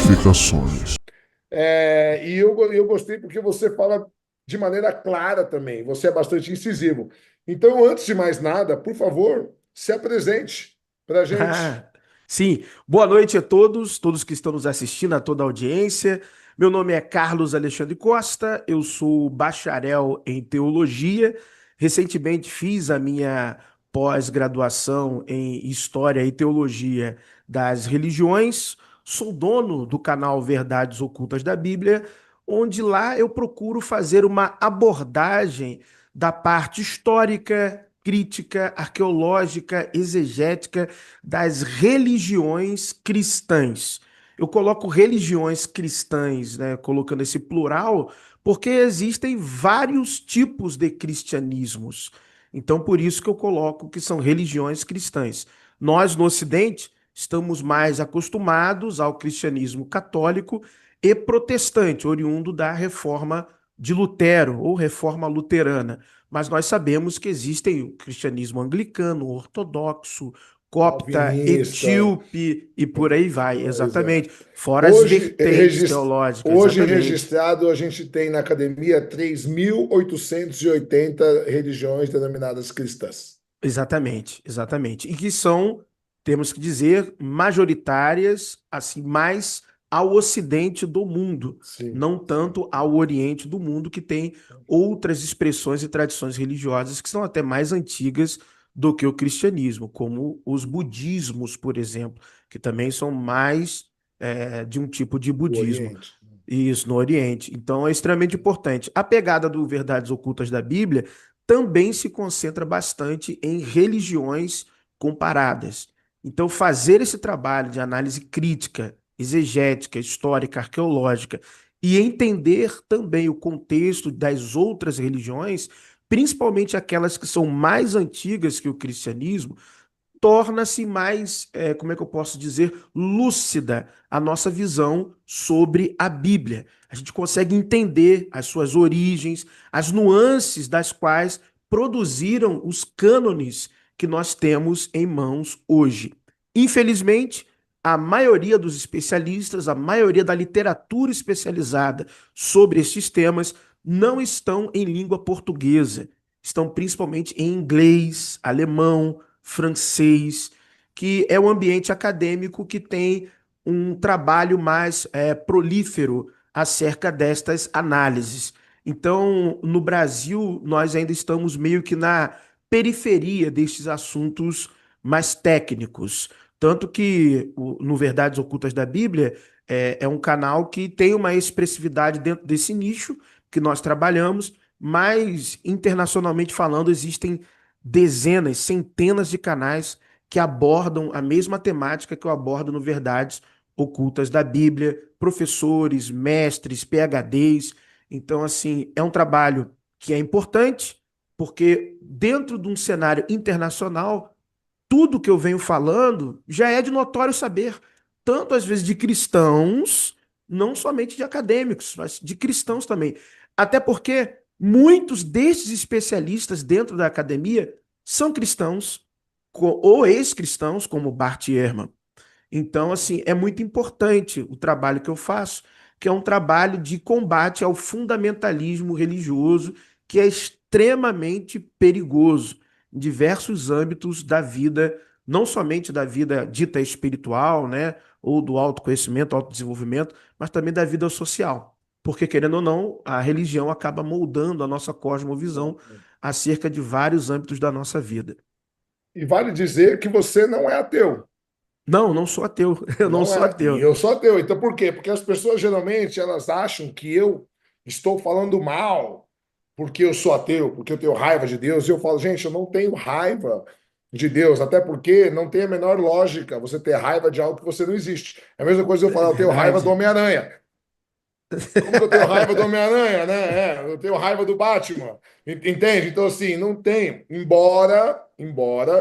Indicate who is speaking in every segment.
Speaker 1: Ramificações.
Speaker 2: E eu gostei porque você fala de maneira clara também, você é bastante incisivo. Então, antes de mais nada, por favor, se apresente para a gente.
Speaker 3: Ah, sim, boa noite a todos, todos que estão nos assistindo, a toda a audiência. Meu nome é Carlos Alexandre Costa, eu sou bacharel em teologia. Recentemente fiz a minha pós-graduação em História e Teologia das Religiões. Sou dono do canal Verdades Ocultas da Bíblia, onde lá eu procuro fazer uma abordagem da parte histórica, crítica, arqueológica, exegética das religiões cristãs. Eu coloco religiões cristãs, né, colocando esse plural, porque existem vários tipos de cristianismos. Então, por isso que eu coloco que são religiões cristãs. Nós, no Ocidente, estamos mais acostumados ao cristianismo católico e protestante, oriundo da reforma de Lutero ou reforma luterana. Mas nós sabemos que existem o cristianismo anglicano, ortodoxo, copta,
Speaker 2: Calvinista.
Speaker 3: etíope e por aí vai,
Speaker 2: Exato.
Speaker 3: exatamente. Fora as
Speaker 2: Hoje,
Speaker 3: vertentes teológicas,
Speaker 2: hoje
Speaker 3: exatamente.
Speaker 2: registrado, a gente tem na academia 3.880 religiões denominadas cristãs.
Speaker 3: Exatamente, exatamente. E que são, temos que dizer, majoritárias, assim, mais ao ocidente do mundo,
Speaker 2: Sim,
Speaker 3: não
Speaker 2: sim.
Speaker 3: tanto ao oriente do mundo, que tem outras expressões e tradições religiosas que são até mais antigas do que o cristianismo, como os budismos, por exemplo, que também são mais de um tipo de
Speaker 2: Do
Speaker 3: budismo.
Speaker 2: Oriente.
Speaker 3: Isso, no Oriente. Então é extremamente importante. A pegada do Verdades Ocultas da Bíblia também se concentra bastante em religiões comparadas. Então, fazer esse trabalho de análise crítica, exegética, histórica, arqueológica e entender também o contexto das outras religiões, principalmente aquelas que são mais antigas que o cristianismo, torna-se mais, como é que eu posso dizer, lúcida a nossa visão sobre a Bíblia. A gente consegue entender as suas origens, as nuances das quais produziram os cânones que nós temos em mãos hoje. Infelizmente, a maioria dos especialistas, a maioria da literatura especializada sobre estes temas não estão em língua portuguesa, estão principalmente em inglês, alemão, francês, que é um ambiente acadêmico que tem um trabalho mais prolífero acerca destas análises. Então, no Brasil, nós ainda estamos meio que na periferia destes assuntos mais técnicos. Tanto que no Verdades Ocultas da Bíblia é um canal que tem uma expressividade dentro desse nicho que nós trabalhamos, mas internacionalmente falando, existem dezenas, centenas de canais que abordam a mesma temática que eu abordo no Verdades Ocultas da Bíblia, professores, mestres, PhDs. Então, assim, é um trabalho que é importante, porque dentro de um cenário internacional, tudo que eu venho falando já é de notório saber, tanto às vezes de cristãos, não somente de acadêmicos, mas de cristãos também. Até porque muitos desses especialistas dentro da academia são cristãos ou ex-cristãos, como Bart Ehrman. Então, assim, é muito importante o trabalho que eu faço, que é um trabalho de combate ao fundamentalismo religioso, que é extremamente perigoso em diversos âmbitos da vida, não somente da vida dita espiritual, né, ou do autoconhecimento, autodesenvolvimento, mas também da vida social. Porque, querendo ou não, a religião acaba moldando a nossa cosmovisão acerca de vários âmbitos da nossa vida.
Speaker 2: E vale dizer que você não é ateu.
Speaker 3: Não, não sou ateu. Eu não
Speaker 2: Não
Speaker 3: sou
Speaker 2: é. E
Speaker 3: ateu.
Speaker 2: eu sou ateu. Então por quê? Porque as pessoas geralmente elas acham que eu estou falando mal porque eu sou ateu, porque eu tenho raiva de Deus. E eu falo, gente, eu não tenho raiva de Deus, até porque não tem a menor lógica você ter raiva de algo que você não existe. É a mesma coisa eu
Speaker 3: É
Speaker 2: falar, eu tenho raiva do
Speaker 3: verdade.
Speaker 2: Homem-Aranha. Como que eu tenho raiva do Homem-Aranha, né? Eu tenho raiva do Batman. Entende? Então, assim, não tenho. Embora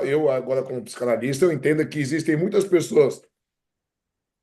Speaker 2: eu, agora como psicanalista, eu entenda que existem muitas pessoas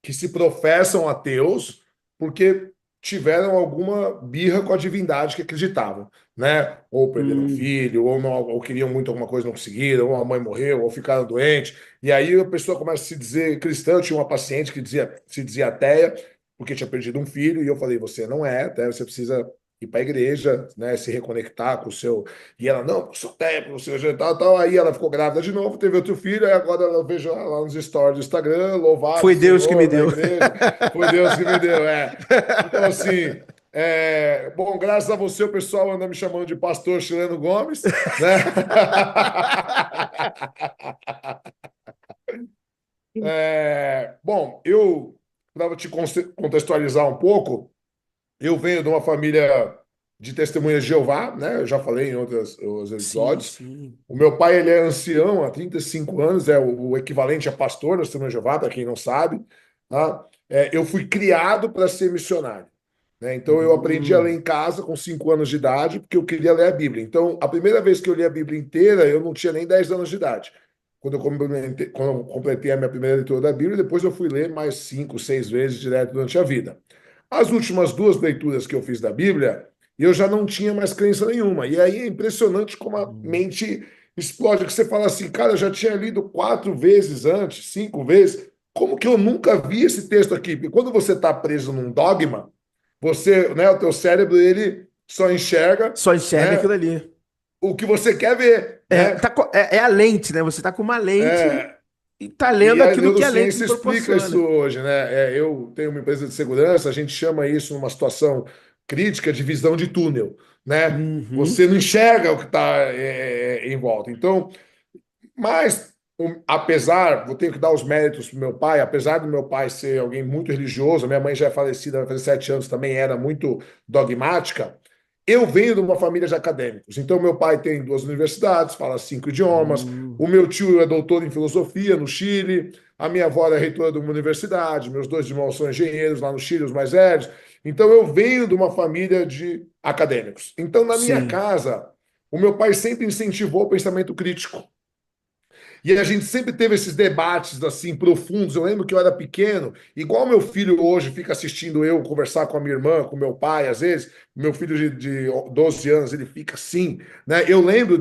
Speaker 2: que se professam ateus porque tiveram alguma birra com a divindade que acreditavam, né? Ou perderam um
Speaker 3: Hum,
Speaker 2: filho, ou, não, ou queriam muito alguma coisa e não conseguiram, ou a mãe morreu, ou ficaram doentes. E aí a pessoa começa a se dizer cristã. Eu tinha uma paciente que se dizia ateia, porque tinha perdido um filho, e eu falei, você não é, até você precisa ir para a igreja, né, se reconectar com o seu... E ela, não, eu sou técnico, seu tal, tal. Aí ela ficou grávida de novo, teve outro filho, aí agora eu vejo ela lá nos stories do Instagram, louvado
Speaker 3: Foi Deus que me
Speaker 2: Senhor, na
Speaker 3: deu.
Speaker 2: igreja, foi Deus que me deu, é. Então, assim, bom, graças a você, o pessoal anda me chamando de pastor Chileno Gomes, né? Bom, eu, para te contextualizar um pouco, eu venho de uma família de testemunhas de Jeová, né? Eu já falei em outros
Speaker 3: Sim,
Speaker 2: episódios.
Speaker 3: sim.
Speaker 2: O meu pai, ele é ancião há 35 anos, é o equivalente a pastor da Testemunha de Jeová, para quem não sabe, tá? Eu fui criado para ser missionário, né? Então, eu aprendi a ler
Speaker 3: Hum,
Speaker 2: em casa com 5 anos de idade, porque eu queria ler a Bíblia. Então, a primeira vez que eu li a Bíblia inteira, eu não tinha nem 10 anos de idade. Quando eu completei a minha primeira leitura da Bíblia, depois eu fui ler mais 5, 6 vezes direto durante a vida. As últimas duas leituras que eu fiz da Bíblia, eu já não tinha mais crença nenhuma. E aí é impressionante como a
Speaker 3: hum.
Speaker 2: mente explode, que você fala assim, cara, eu já tinha lido 4 vezes antes, 5 vezes, como que eu nunca vi esse texto aqui? Porque quando você está preso num dogma, você, né, o teu cérebro, ele só enxerga,
Speaker 3: Só enxerga
Speaker 2: né,
Speaker 3: aquilo ali.
Speaker 2: o que você quer ver,
Speaker 3: É,
Speaker 2: né?
Speaker 3: é a lente, né? Você tá com uma lente
Speaker 2: É,
Speaker 3: e tá
Speaker 2: e
Speaker 3: lendo
Speaker 2: a
Speaker 3: aquilo que a lente lhe
Speaker 2: neurociência explica isso
Speaker 3: proporciona.
Speaker 2: hoje, né? Eu tenho uma empresa de segurança, a gente chama isso, numa situação crítica, de visão de túnel, né?
Speaker 3: Uhum.
Speaker 2: Você não enxerga o que está em volta. Então, mas, apesar, vou ter que dar os méritos para meu pai, apesar do meu pai ser alguém muito religioso, minha mãe já é falecida, vai fazer 7 anos, também era muito dogmática. Eu venho de uma família de acadêmicos. Então, meu pai tem 2 universidades, fala 5 idiomas. O meu tio é doutor em filosofia no Chile. A minha avó é reitora de uma universidade. Meus 2 irmãos são engenheiros lá no Chile, os mais velhos. Então, eu venho de uma família de acadêmicos. Então, na minha
Speaker 3: Sim.
Speaker 2: casa, o meu pai sempre incentivou o pensamento crítico. E a gente sempre teve esses debates assim profundos. Eu lembro que eu era pequeno, igual meu filho hoje fica assistindo eu conversar com a minha irmã, com meu pai, às vezes. Meu filho de 12 anos, ele fica assim, né? Eu lembro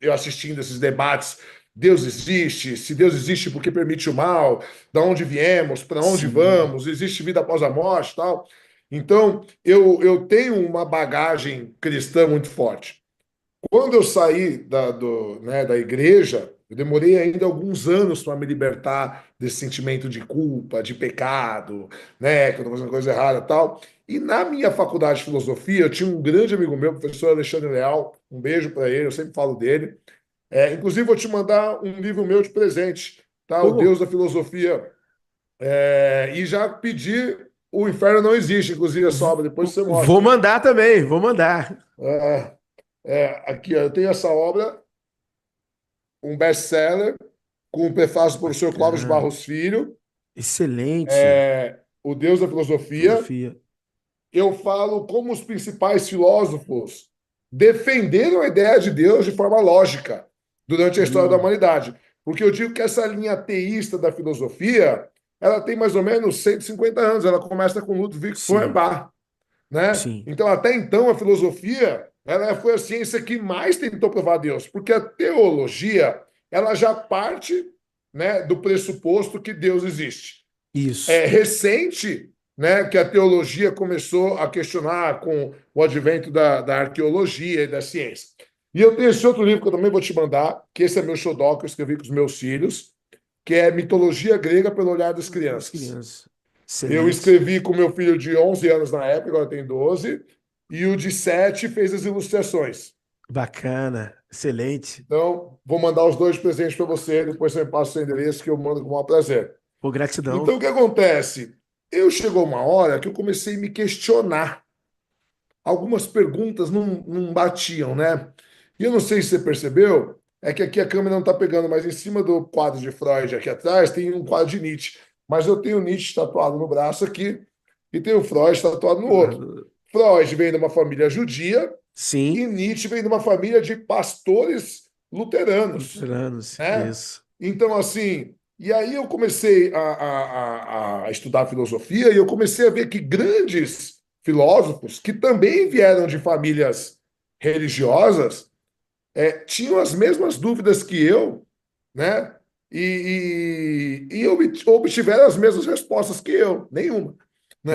Speaker 2: eu assistindo esses debates. Deus existe? Se Deus existe, por que permite o mal? Da onde viemos? Para onde
Speaker 3: Sim.
Speaker 2: vamos? Existe vida após a morte, tal? Então, eu tenho uma bagagem cristã muito forte. Quando eu saí da igreja, eu demorei ainda alguns anos para me libertar desse sentimento de culpa, de pecado, né, que eu estou fazendo coisa errada e tal. E na minha faculdade de filosofia, eu tinha um grande amigo meu, o professor Alexandre Leal, um beijo para ele, eu sempre falo dele. Inclusive, vou te mandar um livro meu de presente, tá? O Deus
Speaker 3: Pô,
Speaker 2: da Filosofia. E já pedi O Inferno Não Existe, inclusive a
Speaker 3: v-
Speaker 2: sobra, depois você
Speaker 3: vou
Speaker 2: mostra.
Speaker 3: mandar também, vou mandar.
Speaker 2: É, Aqui, ó, eu tenho essa obra, um best-seller, com o prefácio do professor Clóvis
Speaker 3: Bacana.
Speaker 2: Barros Filho,
Speaker 3: Excelente.
Speaker 2: O Deus da Filosofia.
Speaker 3: Filosofia.
Speaker 2: Eu falo como os principais filósofos defenderam a ideia de Deus de forma lógica durante a história da
Speaker 3: Hum,
Speaker 2: humanidade. Porque eu digo que essa linha ateísta da filosofia, ela tem mais ou menos 150 anos, ela começa com Ludwig
Speaker 3: sim,
Speaker 2: Feuerbach, né?
Speaker 3: sim.
Speaker 2: Então, até então, a filosofia, ela foi a ciência que mais tentou provar Deus, porque a teologia, ela já parte, né, do pressuposto que Deus existe. É
Speaker 3: Isso.
Speaker 2: recente, né, que a teologia começou a questionar com o advento da arqueologia e da ciência. E eu tenho esse outro livro que eu também vou te mandar, que esse é meu xodó, que eu escrevi com os meus filhos, que é Mitologia Grega pelo Olhar das
Speaker 3: Das
Speaker 2: Crianças.
Speaker 3: crianças.
Speaker 2: Eu
Speaker 3: Excelente.
Speaker 2: escrevi com meu filho de 11 anos na época, agora tem 12, e o de 7 fez as ilustrações.
Speaker 3: Bacana. Excelente.
Speaker 2: Então, vou mandar os dois presentes para você, depois você me passa o seu endereço que eu mando com o maior prazer.
Speaker 3: Pô, gratidão.
Speaker 2: Então, o que acontece? Chegou uma hora que eu comecei a me questionar. Algumas perguntas não batiam, né? E eu não sei se você percebeu, é que aqui a câmera não está pegando, mas em cima do quadro de Freud, aqui atrás, tem um quadro de Nietzsche. Mas eu tenho Nietzsche tatuado no braço aqui e tenho Freud tatuado no outro. Freud vem de uma família judia e
Speaker 3: Sim,
Speaker 2: Nietzsche vem de uma família de pastores luteranos,
Speaker 3: luteranos.
Speaker 2: né?
Speaker 3: Isso.
Speaker 2: Então, assim, e aí eu comecei a estudar filosofia e eu comecei a ver que grandes filósofos, que também vieram de famílias religiosas, tinham as mesmas dúvidas que eu, né? E obtiveram as mesmas respostas que eu, nenhuma. né?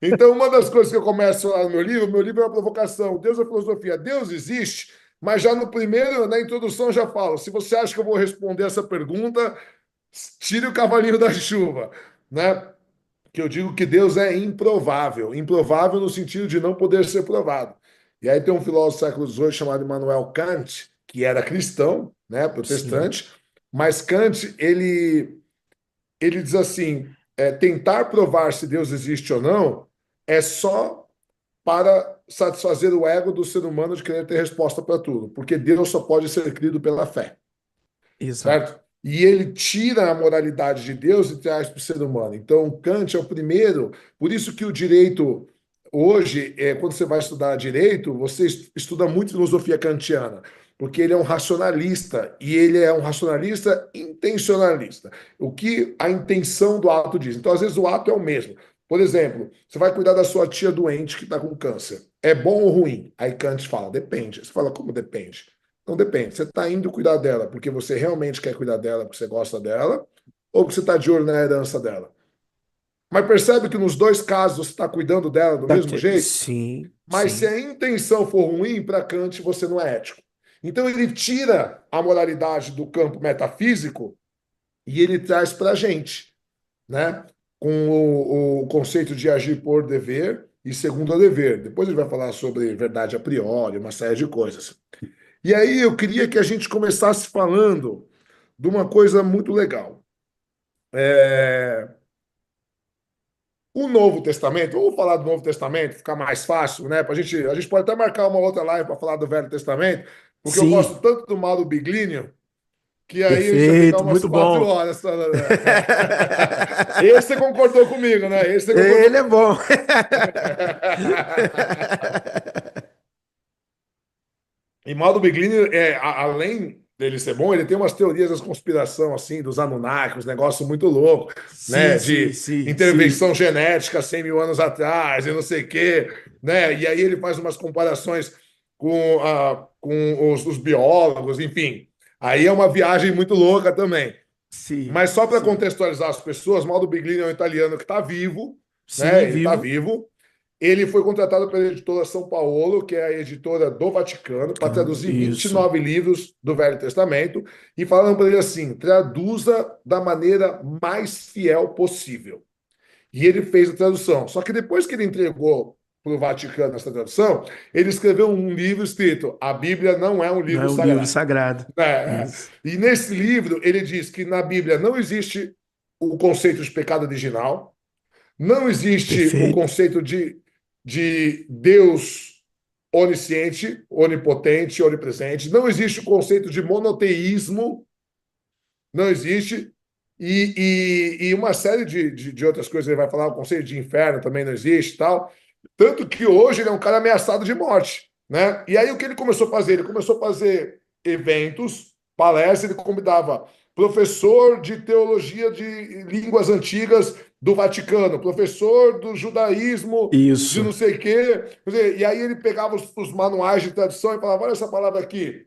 Speaker 2: Então, uma das coisas que eu começo lá no meu livro é uma provocação. Deus é filosofia. Deus existe, mas já no primeiro, na introdução, já falo: se você acha que eu vou responder essa pergunta, tire o cavalinho da chuva, né? Que eu digo que Deus é improvável. Improvável no sentido de não poder ser provado. E aí tem um filósofo do século XVIII chamado Immanuel Kant, que era cristão, né,
Speaker 3: Sim,
Speaker 2: protestante, mas Kant, ele diz assim, tentar provar se Deus existe ou não é só para satisfazer o ego do ser humano de querer ter resposta para tudo, porque Deus só pode ser crido pela fé,
Speaker 3: exato.
Speaker 2: certo? E ele tira a moralidade de Deus e traz para o ser humano. Então, Kant é o primeiro, por isso que o direito, hoje, quando você vai estudar direito, você estuda muito filosofia kantiana, porque ele é um racionalista, e ele é um racionalista intencionalista. O que a intenção do ato diz. Então, às vezes, o ato é o mesmo. Por exemplo, você vai cuidar da sua tia doente que está com câncer. É bom ou ruim? Aí Kant fala, depende. Você fala, como depende? Não depende. Você está indo cuidar dela porque você realmente quer cuidar dela, porque você gosta dela, ou porque você está de olho na herança dela. Mas percebe que nos dois casos você está cuidando dela do mesmo jeito?
Speaker 3: Sim,
Speaker 2: Mas se
Speaker 3: sim.
Speaker 2: a intenção for ruim, para Kant você não é ético. Então ele tira a moralidade do campo metafísico e ele traz para a gente, né? Com o conceito de agir por dever e segundo a dever. Depois ele vai falar sobre verdade a priori, uma série de coisas. E aí eu queria que a gente começasse falando de uma coisa muito legal. É, o Novo Testamento, vamos falar do Novo Testamento, ficar mais fácil, né? A gente pode até marcar uma outra live para falar do Velho Testamento, porque eu
Speaker 3: Sim,
Speaker 2: gosto tanto do Mauro Biglínio, que aí a gente vai ficar
Speaker 3: perfeito,
Speaker 2: umas
Speaker 3: muito
Speaker 2: 4
Speaker 3: bom.
Speaker 2: horas falando, né? Esse você concordou comigo, né? Esse você concordou
Speaker 3: Ele é
Speaker 2: comigo.
Speaker 3: bom.
Speaker 2: E Mauro Biglini, além dele ser bom, ele tem umas teorias da conspiração, assim, dos Anunnaki, uns negócios muito loucos,
Speaker 3: Sim,
Speaker 2: né?
Speaker 3: sim,
Speaker 2: De
Speaker 3: sim, sim.
Speaker 2: intervenção genética 100 mil anos atrás e não sei o quê, né? E aí ele faz umas comparações com os biólogos, enfim. Aí é uma viagem muito louca também.
Speaker 3: Sim,
Speaker 2: Mas só para
Speaker 3: sim.
Speaker 2: contextualizar as pessoas, Mauro Biglini é um italiano que está vivo, né?
Speaker 3: Sim,
Speaker 2: Ele está
Speaker 3: vivo.
Speaker 2: vivo. Ele foi contratado pela editora São Paulo, que é a editora do Vaticano, para
Speaker 3: Cano,
Speaker 2: traduzir
Speaker 3: isso.
Speaker 2: 29 livros do Velho Testamento, e falaram para ele assim: traduza da maneira mais fiel possível. E ele fez a tradução. Só que depois que ele entregou para o Vaticano essa tradução, ele escreveu um livro escrito: A Bíblia não é um
Speaker 3: Não é
Speaker 2: livro
Speaker 3: um livro
Speaker 2: sagrado.
Speaker 3: sagrado.
Speaker 2: É.
Speaker 3: Isso.
Speaker 2: E nesse livro ele diz que na Bíblia não existe o conceito de pecado original, não existe o
Speaker 3: Perfeito.
Speaker 2: conceito de Deus onisciente, onipotente, onipresente, não existe o conceito de monoteísmo, não existe, e uma série de outras coisas ele vai falar, o conceito de inferno também não existe tal. Tanto que hoje ele é um cara ameaçado de morte, né? E aí o que ele começou a fazer? Ele começou a fazer eventos, palestras, ele convidava professor de teologia de línguas antigas do Vaticano, professor do judaísmo de
Speaker 3: Isso.
Speaker 2: não sei o quê. Quer dizer, e aí ele pegava os manuais de tradução e falava: olha essa palavra aqui,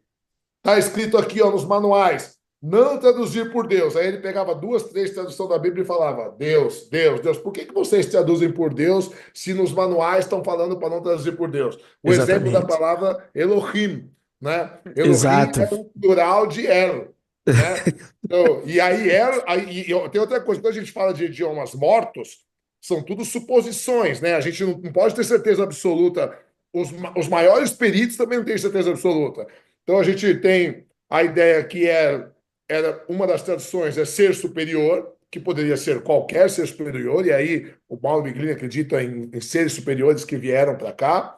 Speaker 2: está escrito aqui ó, nos manuais. Não traduzir por Deus. Aí ele pegava duas, três traduções da Bíblia e falava: Deus, Deus, Deus. Por que vocês traduzem por Deus se nos manuais estão falando para não traduzir por Deus? O exemplo da
Speaker 3: Exatamente.
Speaker 2: palavra Elohim, né? Elohim
Speaker 3: Exato.
Speaker 2: é um plural de El, né? Então, e aí, tem outra coisa: quando a gente fala de idiomas mortos, são tudo suposições, né? A gente não pode ter certeza absoluta. Os maiores peritos também não têm certeza absoluta. Então a gente tem a ideia que era uma das traduções é ser superior, que poderia ser qualquer ser superior, e aí o Paulo Biglini acredita em seres superiores que vieram para cá.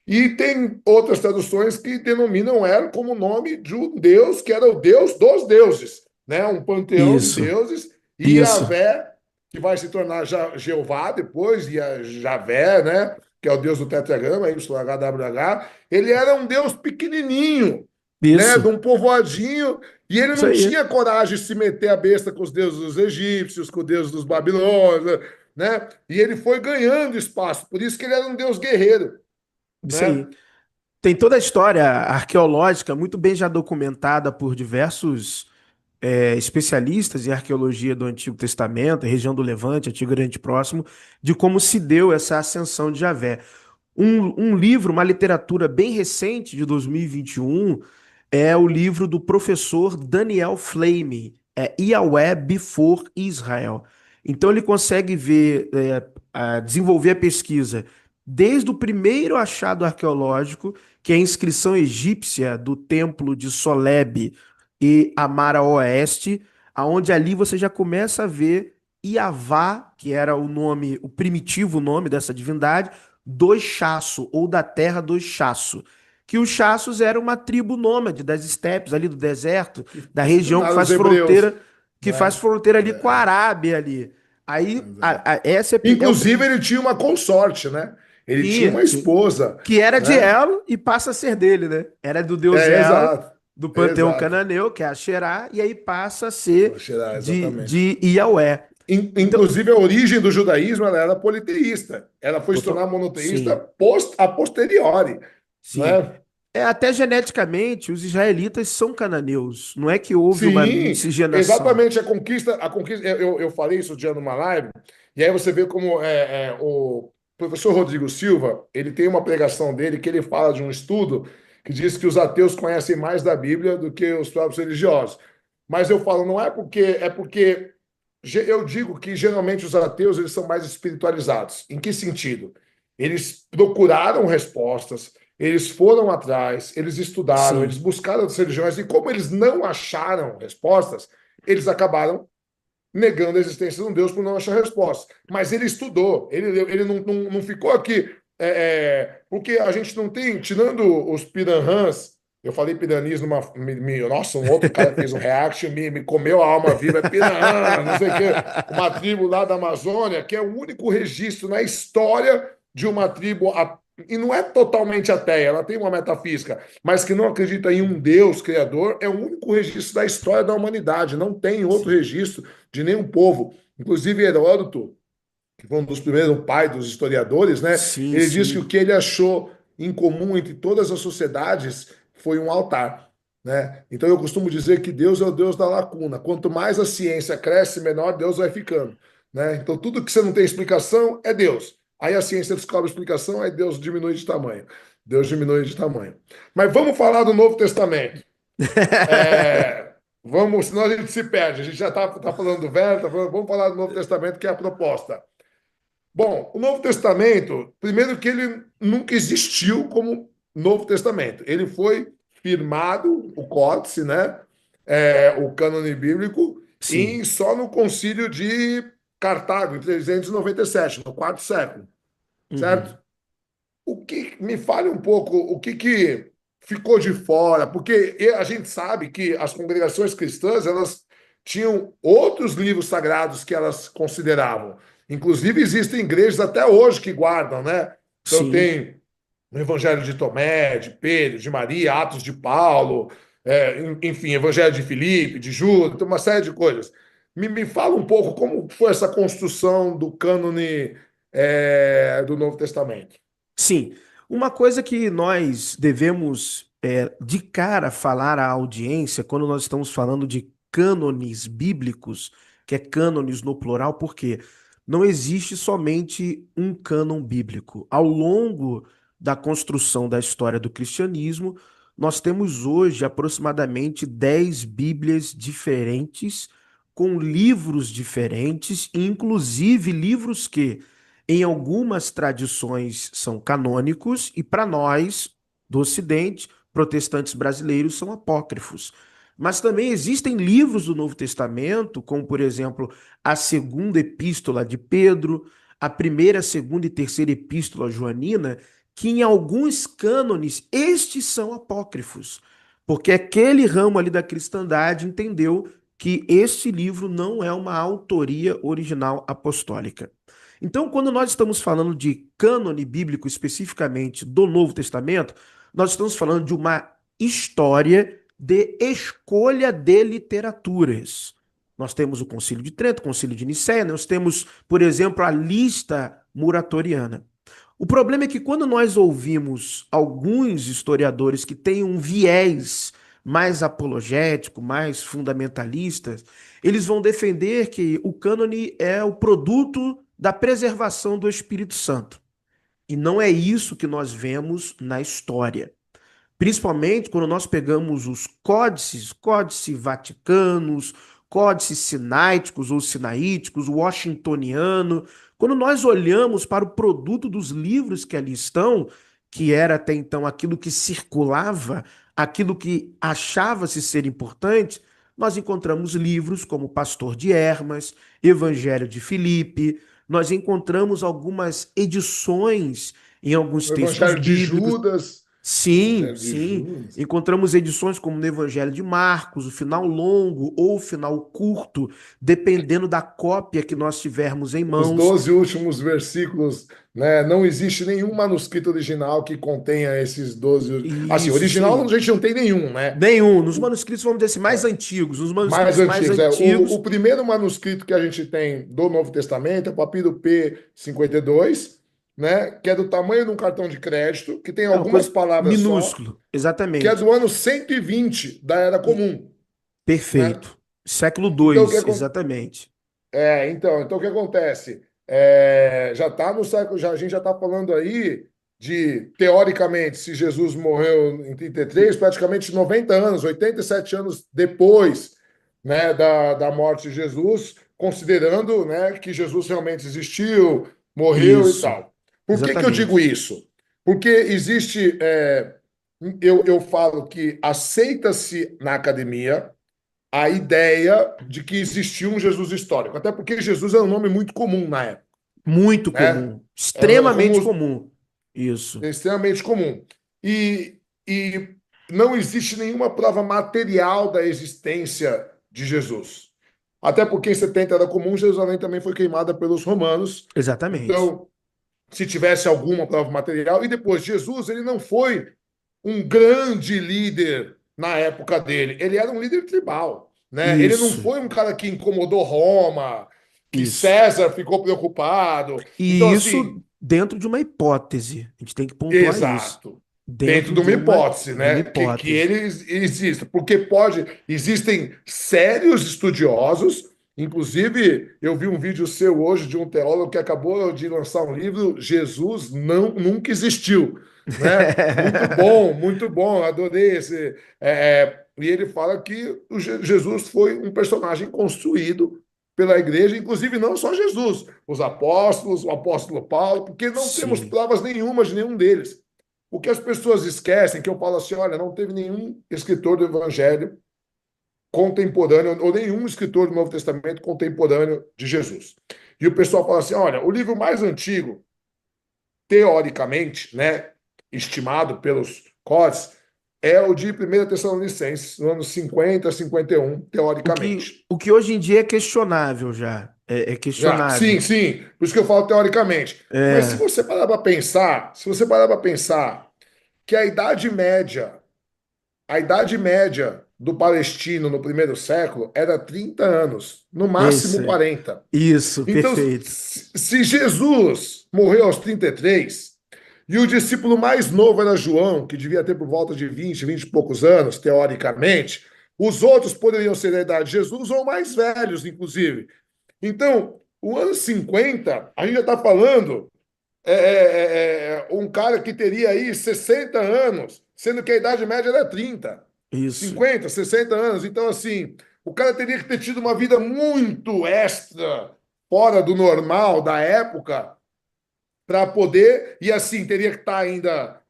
Speaker 2: E tem outras traduções que denominam ela como nome de um deus que era o deus dos deuses, né? Um panteão de
Speaker 3: Isso.
Speaker 2: deuses, e
Speaker 3: Isso.
Speaker 2: Yahvé, que vai se tornar Jeová depois, e a Javé, né? Que é o deus do tetragrama, YHWH. Ele era um deus pequenininho, né? De
Speaker 3: Isso.
Speaker 2: um povoadinho, e ele
Speaker 3: Isso
Speaker 2: não
Speaker 3: aí.
Speaker 2: tinha coragem de se meter a besta com os deuses dos egípcios, com os deuses dos babilônios, né? E ele foi ganhando espaço, por isso que ele era um deus guerreiro,
Speaker 3: Isso
Speaker 2: né?
Speaker 3: aí. Tem toda a história arqueológica muito bem já documentada por diversos especialistas em arqueologia do Antigo Testamento, região do Levante, Antigo Oriente Próximo, de como se deu essa ascensão de Javé. Um livro, uma literatura bem recente, de 2021, é o livro do professor Daniel Flame, Yahweh Before Israel. Então ele consegue ver, desenvolver a pesquisa desde o primeiro achado arqueológico, que é a inscrição egípcia do templo de Soleb e Amara Oeste, aonde ali você já começa a ver Iavá, que era o nome, o primitivo nome dessa divindade, do Chasso, ou da terra do Chasso. Que os Chassos eram uma tribo nômade das estepes ali do deserto, da
Speaker 2: Se
Speaker 3: região
Speaker 2: tornaram os hebreus,
Speaker 3: que
Speaker 2: né?
Speaker 3: faz fronteira ali com a Arábia ali. Aí, essa é o
Speaker 2: Inclusive, ele tinha uma consorte, né? Ele tinha
Speaker 3: tinha,
Speaker 2: uma
Speaker 3: tinha,
Speaker 2: esposa,
Speaker 3: que era de
Speaker 2: né?
Speaker 3: El e passa a ser dele, né? Era do deus
Speaker 2: É,
Speaker 3: El,
Speaker 2: exato.
Speaker 3: do panteão
Speaker 2: Exato.
Speaker 3: cananeu, que é Asherá, e aí passa a ser
Speaker 2: Exatamente.
Speaker 3: de Yahweh. Então,
Speaker 2: Inclusive, a origem do judaísmo ela era politeísta. Ela foi se tornar monoteísta
Speaker 3: sim,
Speaker 2: a posteriori,
Speaker 3: sim.
Speaker 2: né?
Speaker 3: Até geneticamente, os israelitas são cananeus. Não é que houve uma
Speaker 2: Sim,
Speaker 3: miscigenação.
Speaker 2: exatamente. A conquista. Eu falei isso um dia numa live, e aí você vê como o professor Rodrigo Silva ele tem uma pregação dele que ele fala de um estudo que diz que os ateus conhecem mais da Bíblia do que os próprios religiosos. Mas eu falo, não é porque, é porque eu digo que geralmente os ateus eles são mais espiritualizados. Em que sentido? Eles procuraram respostas, eles foram atrás, eles estudaram, eles
Speaker 3: Sim,
Speaker 2: buscaram as religiões, e como eles não acharam respostas, eles acabaram negando a existência de um Deus por não achar respostas. Mas ele estudou, ele não ficou aqui. Porque a gente não tem, tirando os piranhãs, eu falei piranis nossa, um outro cara fez um react, me comeu a alma viva, é piranha, não sei o quê, uma tribo lá da Amazônia, que é o único registro na história de uma tribo, e não é totalmente ateia, ela tem uma metafísica, mas que não acredita em um Deus criador, é o único registro da história da humanidade, não tem outro
Speaker 3: sim,
Speaker 2: registro de nenhum povo. Inclusive, Heródoto, que foi um dos primeiros pai dos historiadores, né?
Speaker 3: sim,
Speaker 2: Ele diz que
Speaker 3: sim.
Speaker 2: o que ele achou em comum entre todas as sociedades foi um altar, né? Então eu costumo dizer que Deus é o Deus da lacuna. Quanto mais a ciência cresce, menor Deus vai ficando, né? Então tudo que você não tem explicação é Deus. Aí a ciência descobre explicação, aí Deus diminui de tamanho. Deus diminui de tamanho. Mas vamos falar do Novo Testamento. Vamos, senão a gente se perde. A gente já está falando do Velho, vamos falar do Novo Testamento, que é a proposta. Bom, o Novo Testamento, primeiro que ele nunca existiu como Novo Testamento. Ele foi firmado, o códice, né? O cânone bíblico,
Speaker 3: Sim,
Speaker 2: só no concílio de Cartago, em 397, no quarto século, certo?
Speaker 3: uhum,
Speaker 2: O que me fale um pouco o que ficou de fora, porque a gente sabe que as congregações cristãs elas tinham outros livros sagrados que elas consideravam. Inclusive existem igrejas até hoje que guardam, né? Então
Speaker 3: sim.
Speaker 2: tem o Evangelho de Tomé, de Pedro, de Maria, Atos de Paulo, enfim, Evangelho de Filipe, de Judas, tem uma série de coisas. Me fala um pouco como foi essa construção do cânone do Novo Testamento.
Speaker 3: Sim, uma coisa que nós devemos de cara falar à audiência quando nós estamos falando de cânones bíblicos, que é cânones no plural, porque não existe somente um cânon bíblico. Ao longo da construção da história do cristianismo, nós temos hoje aproximadamente 10 Bíblias diferentes, com livros diferentes, e inclusive livros que em algumas tradições são canônicos e para nós, do Ocidente, protestantes brasileiros, são apócrifos. Mas também existem livros do Novo Testamento, como por exemplo a segunda epístola de Pedro, a primeira, segunda e terceira epístola joanina, que em alguns cânones estes são apócrifos, porque aquele ramo ali da cristandade entendeu que este livro não é uma autoria original apostólica. Então, quando nós estamos falando de cânone bíblico especificamente do Novo Testamento, nós estamos falando de uma história de escolha de literaturas. Nós temos o Concílio de Trento, o Concílio de Nicéia, nós temos, por exemplo, a lista muratoriana. O problema é que quando nós ouvimos alguns historiadores que têm um viés mais apologético, mais fundamentalistas, eles vão defender que o cânone é o produto da preservação do Espírito Santo. E não é isso que nós vemos na história. Principalmente quando nós pegamos os códices vaticanos, códices sinaíticos ou sinaíticos, o washingtoniano, quando nós olhamos para o produto dos livros que ali estão, que era até então aquilo que circulava, aquilo que achava-se ser importante, nós encontramos livros como Pastor de Hermas, Evangelho de Filipe, nós encontramos algumas edições em alguns
Speaker 2: O
Speaker 3: textos
Speaker 2: Evangelho de
Speaker 3: bíblicos.
Speaker 2: Judas.
Speaker 3: Sim,
Speaker 2: Evangelho de
Speaker 3: sim.
Speaker 2: Judas.
Speaker 3: Encontramos edições como no Evangelho de Marcos, o final longo ou o final curto, dependendo da cópia que nós tivermos em
Speaker 2: Os
Speaker 3: mãos.
Speaker 2: 12 últimos versículos, né? Não existe nenhum manuscrito original que contenha esses 12. Assim,
Speaker 3: Isso
Speaker 2: original a
Speaker 3: aí.
Speaker 2: gente não tem nenhum, né?
Speaker 3: Nenhum. Nos manuscritos, vamos dizer assim, mais antigos. Nos
Speaker 2: Mais
Speaker 3: manuscritos mais
Speaker 2: antigos. É. O
Speaker 3: antigos.
Speaker 2: primeiro manuscrito que a gente tem do Novo Testamento é o papiro P52, né? Que é do tamanho de um cartão de crédito, que tem
Speaker 3: É uma
Speaker 2: algumas
Speaker 3: coisa
Speaker 2: palavras só,
Speaker 3: minúsculo.
Speaker 2: que é
Speaker 3: Exatamente.
Speaker 2: do ano 120 da Era
Speaker 3: E-
Speaker 2: Comum, né?
Speaker 3: Perfeito. Século
Speaker 2: Então,
Speaker 3: II, exatamente.
Speaker 2: então o que acontece? Já está no século, a gente já está falando aí de, teoricamente, se Jesus morreu em 33, praticamente 90 anos, 87 anos depois, né, da morte de Jesus, considerando, né, que Jesus realmente existiu, morreu e
Speaker 3: Isso,
Speaker 2: tal. Por que eu digo
Speaker 3: exatamente.
Speaker 2: isso? Porque existe, eu falo que aceita-se na academia a ideia de que existiu um Jesus histórico. Até porque Jesus é um nome muito comum na época,
Speaker 3: Muito
Speaker 2: né?
Speaker 3: comum.
Speaker 2: É um nome comum,
Speaker 3: Extremamente comum. Isso.
Speaker 2: extremamente comum. E não existe nenhuma prova material da existência de Jesus. Até porque em 70 era comum, Jerusalém também foi queimada pelos romanos.
Speaker 3: Exatamente.
Speaker 2: Então, se tivesse alguma prova material, e depois, Jesus, ele não foi um grande líder na época dele. Ele era um líder tribal, né? Ele não
Speaker 3: Isso,
Speaker 2: foi um cara que incomodou Roma, que
Speaker 3: isso.
Speaker 2: César ficou preocupado. Então,
Speaker 3: E
Speaker 2: assim,
Speaker 3: isso dentro de uma hipótese. A gente tem que pontuar isso.
Speaker 2: exato. Dentro
Speaker 3: Dentro
Speaker 2: de
Speaker 3: de
Speaker 2: uma
Speaker 3: uma,
Speaker 2: hipótese,
Speaker 3: de uma
Speaker 2: né? Que
Speaker 3: hipótese.
Speaker 2: ele exista. Porque existem sérios estudiosos. Inclusive, eu vi um vídeo seu hoje de um teólogo que acabou de lançar um livro, Jesus não, nunca existiu, né? Muito bom, adorei esse. E ele fala que Jesus foi um personagem construído pela igreja, inclusive não só Jesus, os apóstolos, o apóstolo Paulo, porque não temos
Speaker 3: Sim,
Speaker 2: provas nenhuma de nenhum deles. O que as pessoas esquecem, que eu falo assim, olha, não teve nenhum escritor do Evangelho contemporâneo, ou nenhum escritor do Novo Testamento contemporâneo de Jesus. E o pessoal fala assim, olha, o livro mais antigo, teoricamente, né, estimado pelos códices, é o de 1 Tessalonicenses, no ano 50, 51, teoricamente.
Speaker 3: o que hoje em dia é questionável já. É
Speaker 2: Já, sim,
Speaker 3: questionável.
Speaker 2: sim, por isso que eu falo teoricamente. Mas se
Speaker 3: É,
Speaker 2: você parar para pensar, se você parar para pensar que a idade média do palestino no primeiro século era 30 anos, no máximo
Speaker 3: esse,
Speaker 2: 40.
Speaker 3: isso,
Speaker 2: Então,
Speaker 3: perfeito.
Speaker 2: se Jesus morreu aos 33 e o discípulo mais novo era João, que devia ter por volta de 20 e poucos anos, teoricamente, os outros poderiam ser da idade de Jesus ou mais velhos, inclusive. Então, o ano 50, a gente já está falando um cara que teria aí 60 anos, sendo que a idade média era 30,
Speaker 3: Isso,
Speaker 2: 50, 60 anos. Então, assim, o cara teria que ter tido uma vida muito extra, fora do normal da época, para poder, e assim, teria que estar ainda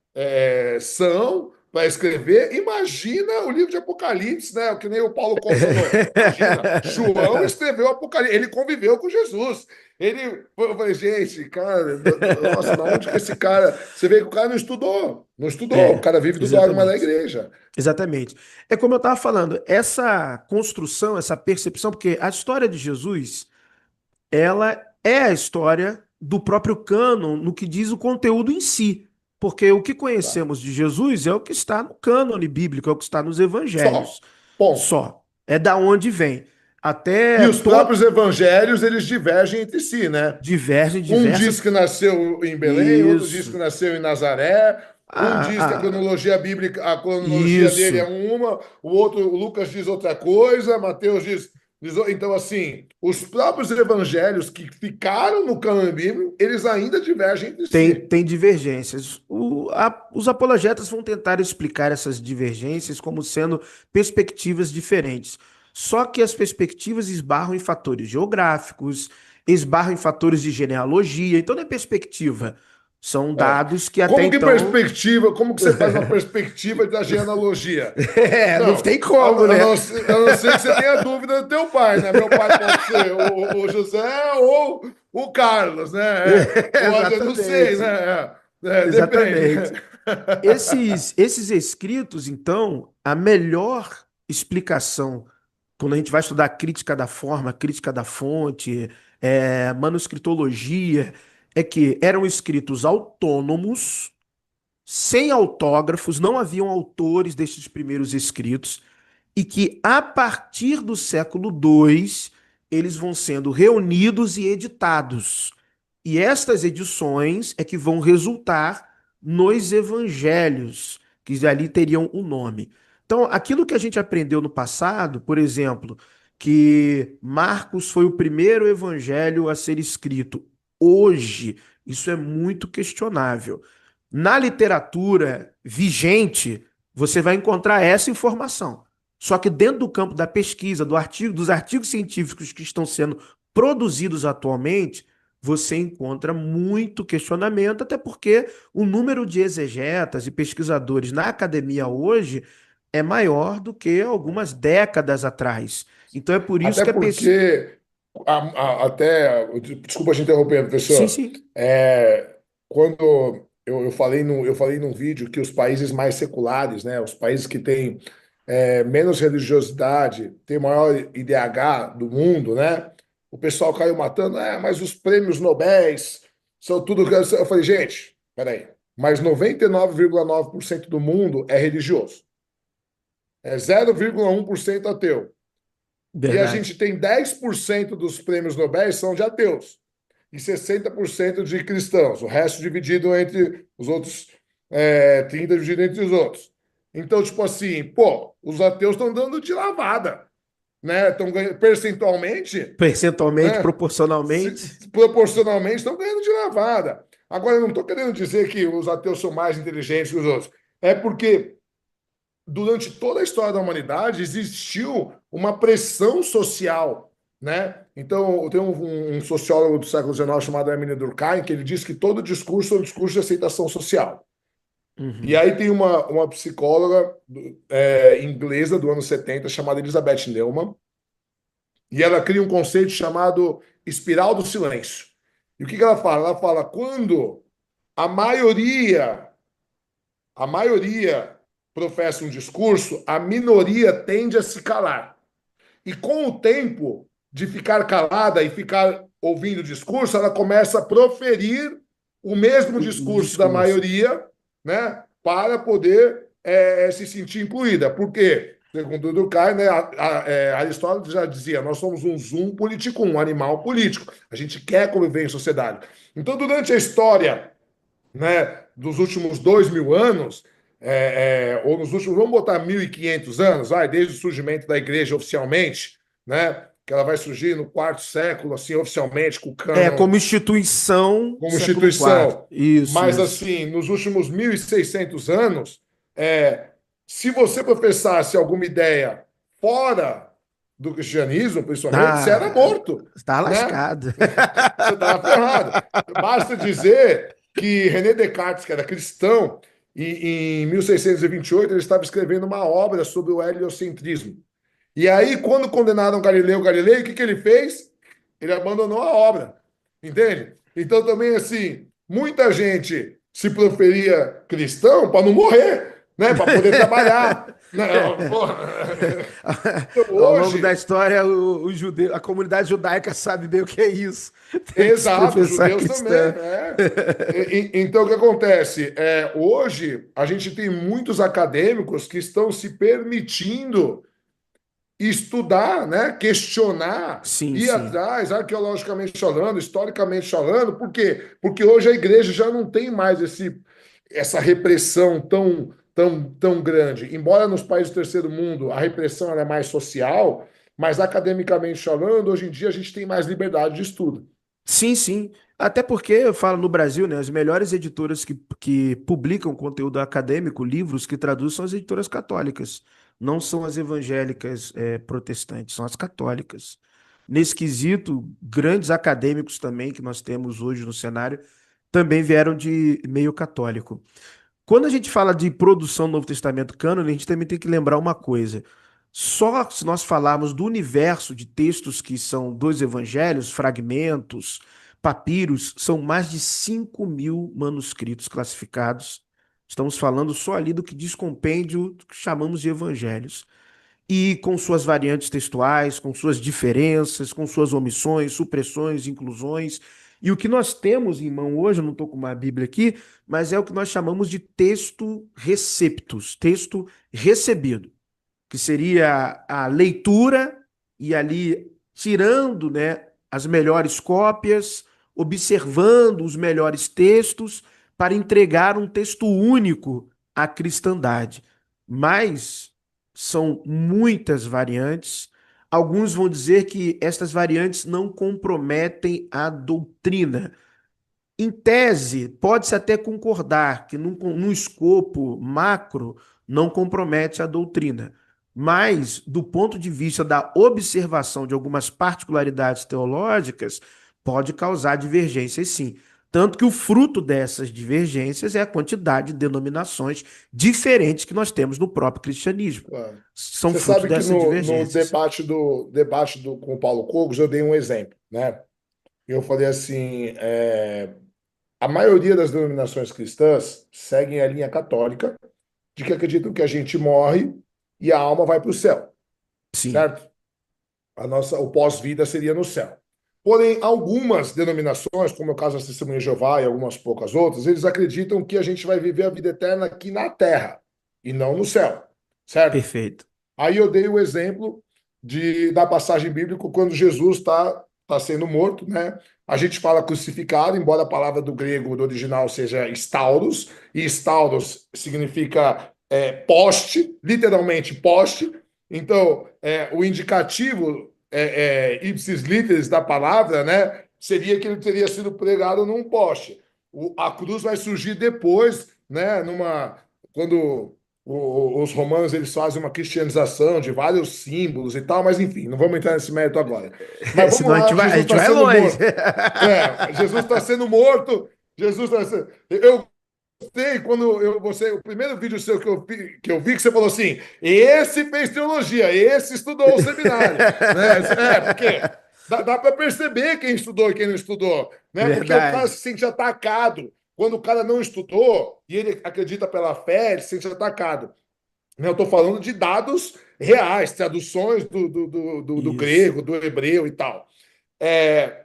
Speaker 2: são para escrever. Imagina o livro de Apocalipse, né? Que nem o Paulo confirmou. Imagina, João escreveu Apocalipse, ele conviveu com Jesus. Eu falei, gente, cara, nossa, da onde que esse cara. Você vê que o cara não estudou, não estudou, o
Speaker 3: É,
Speaker 2: cara vive do dogma da
Speaker 3: exatamente.
Speaker 2: igreja.
Speaker 3: Exatamente. É como eu estava falando, essa construção, essa percepção, porque a história de Jesus, ela é a história do próprio cânon no que diz o conteúdo em si. Porque o que
Speaker 2: Tá.
Speaker 3: conhecemos de Jesus é o que está no cânone bíblico, é o que está nos evangelhos.
Speaker 2: Só, ponto.
Speaker 3: Só. É da onde vem.
Speaker 2: E
Speaker 3: Até
Speaker 2: os próprios evangelhos, eles divergem entre si, né?
Speaker 3: divergem
Speaker 2: Um diz
Speaker 3: diversas.
Speaker 2: que nasceu em Belém, outro diz que
Speaker 3: Isso.
Speaker 2: nasceu em Nazaré. Um diz que a cronologia dele é
Speaker 3: Isso.
Speaker 2: uma, o outro, o Lucas diz outra coisa, Mateus então, assim, os próprios evangelhos que ficaram no cânone bíblico, eles ainda divergem entre si.
Speaker 3: Tem divergências. Os apologetas vão tentar explicar essas divergências como sendo perspectivas diferentes. Só que as perspectivas esbarram em fatores geográficos, esbarram em fatores de genealogia. Então, não é perspectiva. São
Speaker 2: É.
Speaker 3: dados que até então.
Speaker 2: Como que você faz uma perspectiva da genealogia?
Speaker 3: Não
Speaker 2: Não,
Speaker 3: tem como, né?
Speaker 2: a não ser que você tenha dúvida do teu pai, né? Meu pai pode ser o José ou o Carlos, né? Pode, eu não sei,
Speaker 3: Exatamente.
Speaker 2: né? Depende.
Speaker 3: Exatamente. Esses escritos, então, a melhor explicação, quando a gente vai estudar crítica da forma, crítica da fonte, manuscritologia, é que eram escritos autônomos, sem autógrafos, não haviam autores destes primeiros escritos, e que a partir do século II eles vão sendo reunidos e editados. E estas edições é que vão resultar nos evangelhos, que ali teriam um nome. Então, aquilo que a gente aprendeu no passado, por exemplo, que Marcos foi o primeiro evangelho a ser escrito, hoje, isso é muito questionável. Na literatura vigente, você vai encontrar essa informação. Só que dentro do campo da pesquisa, dos artigos científicos que estão sendo produzidos atualmente, você encontra muito questionamento, até porque o número de exegetas e pesquisadores na academia hoje é maior do que algumas décadas atrás. Então é por isso
Speaker 2: Até
Speaker 3: que a pesquisa.
Speaker 2: porque, desculpa te interromper,
Speaker 3: Sim,
Speaker 2: professor.
Speaker 3: sim.
Speaker 2: Quando eu falei num vídeo que os países mais seculares, né, os países que têm menos religiosidade, têm o maior IDH do mundo, né? O pessoal caiu matando, mas os prêmios Nobéis são tudo. Eu falei, gente, peraí, mas 99,9% do mundo é religioso, é 0,1% ateu. E a
Speaker 3: Verdade.
Speaker 2: gente tem 10% dos prêmios Nobel são de ateus e 60% de cristãos, o resto dividido entre os outros, 30 dividido entre os outros. Então, tipo assim, pô, os ateus estão dando de lavada, né? Estão ganhando percentualmente,
Speaker 3: Percentualmente,
Speaker 2: né?
Speaker 3: proporcionalmente.
Speaker 2: Proporcionalmente estão ganhando de lavada. Agora, eu não estou querendo dizer que os ateus são mais inteligentes que os outros. É porque durante toda a história da humanidade existiu uma pressão social, né? Então, tem um sociólogo do século XIX chamado Emile Durkheim que ele diz que todo discurso é um discurso de aceitação social. E
Speaker 3: Uhum.
Speaker 2: aí tem uma psicóloga inglesa do ano 70 chamada Elizabeth Neumann, e ela cria um conceito chamado espiral do silêncio. E o que ela fala? Ela fala quando a maioria a maioria professa um discurso, a minoria tende a se calar. E com o tempo de ficar calada e ficar ouvindo o discurso, ela começa a proferir o mesmo
Speaker 3: O
Speaker 2: discurso da
Speaker 3: discurso.
Speaker 2: maioria, né, para poder se sentir incluída. Por quê? Segundo o Durkheim, né, Aristóteles já dizia: nós somos um zoom politicum, um animal político. A gente quer conviver em sociedade. Então, durante a história, né, dos últimos 2.000 anos, ou nos últimos, vamos botar 1.500 anos, desde o surgimento da igreja oficialmente, né, que ela vai surgir no quarto século, assim, oficialmente, com o cânon
Speaker 3: Como instituição,
Speaker 2: como
Speaker 3: século IV.
Speaker 2: instituição.
Speaker 3: Isso,
Speaker 2: Mas,
Speaker 3: isso.
Speaker 2: assim, nos últimos 1.600 anos, se você professasse alguma ideia fora do cristianismo, principalmente, você era
Speaker 3: Ah,
Speaker 2: morto,
Speaker 3: está
Speaker 2: né?
Speaker 3: lascado.
Speaker 2: Você estava ferrado. Basta dizer que René Descartes, que era cristão, em 1628 ele estava escrevendo uma obra sobre o heliocentrismo. E aí, quando condenaram Galileu Galilei, o que ele fez? Ele abandonou a obra. Entende? Então, também, assim, muita gente se proferia cristão para não morrer, né? Para poder trabalhar. Não, porra. Então,
Speaker 3: Ao longo da
Speaker 2: hoje,
Speaker 3: história, a comunidade judaica sabe bem o que é isso. Tem que se
Speaker 2: exato, os
Speaker 3: professar
Speaker 2: judeus também,
Speaker 3: cristã.
Speaker 2: né? Então, o que acontece? Hoje, a gente tem muitos acadêmicos que estão se permitindo estudar, né? Questionar,
Speaker 3: Sim,
Speaker 2: ir
Speaker 3: sim.
Speaker 2: atrás, arqueologicamente falando, historicamente falando, por quê? Porque hoje a igreja já não tem mais essa repressão tão grande. Embora nos países do terceiro mundo a repressão ela é mais social, mas academicamente falando, hoje em dia a gente tem mais liberdade de estudo.
Speaker 3: Sim, sim. Até porque eu falo no Brasil, né? As melhores editoras que publicam conteúdo acadêmico, livros que traduzem, são as editoras católicas. Não são as evangélicas, protestantes, são as católicas. Nesse quesito, grandes acadêmicos também que nós temos hoje no cenário também vieram de meio católico. Quando a gente fala de produção do Novo Testamento cânone, a gente também tem que lembrar uma coisa. Só se nós falarmos do universo de textos que são dos evangelhos, fragmentos, papiros, são mais de 5.000 manuscritos classificados. Estamos falando só ali do que diz compêndio, que chamamos de evangelhos. E com suas variantes textuais, com suas diferenças, com suas omissões, supressões, inclusões. E o que nós temos em mão hoje, eu não estou com uma Bíblia aqui, mas é o que nós chamamos de texto receptus, texto recebido, que seria a leitura e ali tirando, né, as melhores cópias, observando os melhores textos para entregar um texto único à cristandade. Mas são muitas variantes. Alguns vão dizer que estas variantes não comprometem a doutrina. Em tese, pode-se até concordar que num escopo macro não compromete a doutrina, mas do ponto de vista da observação de algumas particularidades teológicas, pode causar divergências sim. Tanto que o fruto dessas divergências é a quantidade de denominações diferentes que nós temos no próprio cristianismo.
Speaker 2: Claro.
Speaker 3: São
Speaker 2: Você
Speaker 3: frutos
Speaker 2: sabe que
Speaker 3: dessas
Speaker 2: no
Speaker 3: divergências.
Speaker 2: debate com o Paulo Cogos eu dei um exemplo, né? Eu falei assim, a maioria das denominações cristãs seguem a linha católica de que acreditam que a gente morre e a alma vai para o céu,
Speaker 3: Sim,
Speaker 2: certo? O pós-vida seria no céu. Porém, algumas denominações, como é o caso da Testemunha de Jeová e algumas poucas outras, eles acreditam que a gente vai viver a vida eterna aqui na terra e não no céu, certo?
Speaker 3: perfeito.
Speaker 2: Aí eu dei o exemplo da passagem bíblica quando Jesus tá sendo morto, né? A gente fala crucificado, embora a palavra do grego, do original, seja stauros, e stauros significa poste, literalmente poste. Então, o indicativo ipsis literis da palavra, né? Seria que ele teria sido pregado num poste. A cruz vai surgir depois, né? Quando os romanos eles fazem uma cristianização de vários símbolos e tal, mas enfim, não vamos entrar nesse mérito agora. Mas vamos
Speaker 3: Senão
Speaker 2: lá,
Speaker 3: a
Speaker 2: Jesus
Speaker 3: gente
Speaker 2: está
Speaker 3: vai
Speaker 2: sendo
Speaker 3: longe.
Speaker 2: morto. Jesus está sendo morto. Jesus está sendo. Eu gostei quando o primeiro vídeo seu que eu vi que você falou assim: esse fez teologia, esse estudou o seminário, né? Porque dá para perceber quem estudou e quem não estudou, né? Porque o cara
Speaker 3: Verdade.
Speaker 2: se sente atacado. Quando o cara não estudou e ele acredita pela fé, ele se sente atacado. Eu estou falando de dados reais, traduções do
Speaker 3: Isso.
Speaker 2: grego, do hebreu e tal.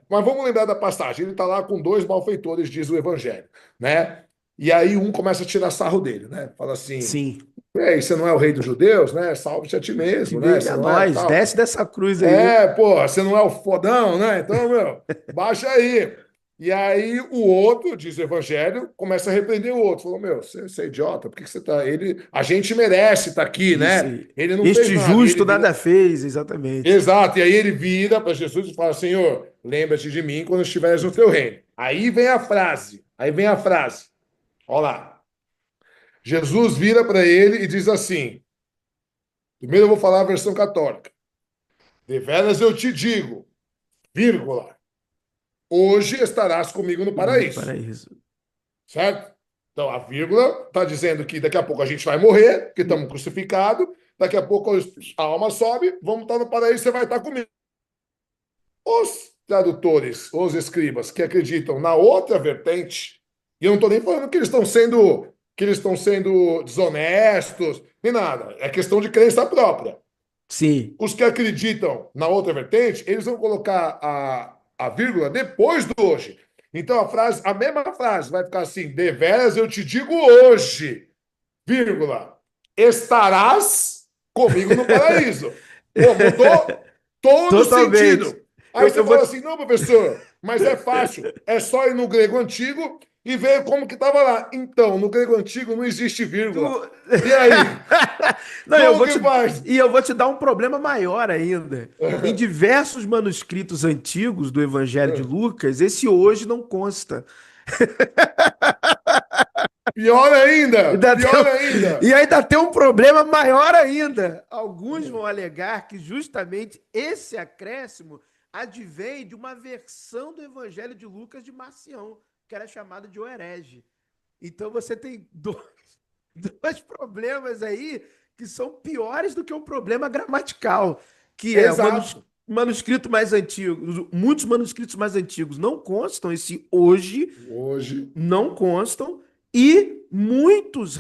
Speaker 2: Mas vamos lembrar da passagem. Ele está lá com dois malfeitores, diz o Evangelho, né? E aí um começa a tirar sarro dele, né? Fala assim:
Speaker 3: Sim.
Speaker 2: você não é o rei dos judeus, né? Salve-te a ti mesmo, né?
Speaker 3: Primeiro
Speaker 2: Você
Speaker 3: a
Speaker 2: não é
Speaker 3: nós,
Speaker 2: tal.
Speaker 3: desce dessa cruz aí.
Speaker 2: Pô, você não é o fodão, né? Então, meu, baixa aí. E aí o outro, diz o Evangelho, começa a repreender o outro. Falou, meu, você é idiota, por que você tá. A gente merece estar aqui,
Speaker 3: Isso
Speaker 2: né?
Speaker 3: aí.
Speaker 2: Ele não fez
Speaker 3: Este
Speaker 2: nada. E ele
Speaker 3: justo
Speaker 2: vira.
Speaker 3: nada fez, exatamente.
Speaker 2: Exato, e aí ele vira para Jesus e fala: Senhor, lembra-te de mim quando estiveres no teu reino. Aí vem a frase. Aí vem a frase. Olha lá. Jesus vira para ele e diz assim: primeiro eu vou falar a versão católica. Deveras eu te digo, vírgula, hoje estarás comigo no
Speaker 3: Comigo no
Speaker 2: paraíso.
Speaker 3: paraíso.
Speaker 2: Certo? Então a vírgula está dizendo que daqui a pouco a gente vai morrer, porque estamos crucificados. Daqui a pouco a alma sobe, vamos estar no paraíso, você vai estar comigo. Os tradutores, os escribas que acreditam na outra vertente, e eu não estou nem falando que eles estão sendo desonestos, nem nada. É questão de crença própria.
Speaker 3: Sim.
Speaker 2: Os que acreditam na outra vertente, eles vão colocar a vírgula depois do hoje. Então a mesma frase vai ficar assim: deveras eu te digo hoje, vírgula, estarás comigo no paraíso. Pô, mudou todo o
Speaker 3: Totalmente.
Speaker 2: sentido. Aí
Speaker 3: Eu,
Speaker 2: você
Speaker 3: eu vou.
Speaker 2: fala assim: não, professor, mas é fácil. É só ir no grego antigo e ver como que estava lá. Então, no grego antigo não existe vírgula.
Speaker 3: Tu-
Speaker 2: E aí?
Speaker 3: Não,
Speaker 2: Como que faz?
Speaker 3: eu vou te dar um problema maior ainda. Em diversos manuscritos antigos do Evangelho de Lucas, esse hoje não consta.
Speaker 2: Pior ainda,
Speaker 3: Ainda tem
Speaker 2: pior
Speaker 3: um-
Speaker 2: ainda.
Speaker 3: E ainda tem um problema maior ainda. Alguns vão alegar que justamente esse acréscimo advém de uma versão do Evangelho de Lucas de Marcião, que era chamada de O Herege. Então você tem dois problemas aí que são piores do que um problema gramatical, que é o
Speaker 2: Exato.
Speaker 3: manuscrito mais antigo. Muitos manuscritos mais antigos não constam esse hoje,
Speaker 2: Hoje.
Speaker 3: não constam, e muitos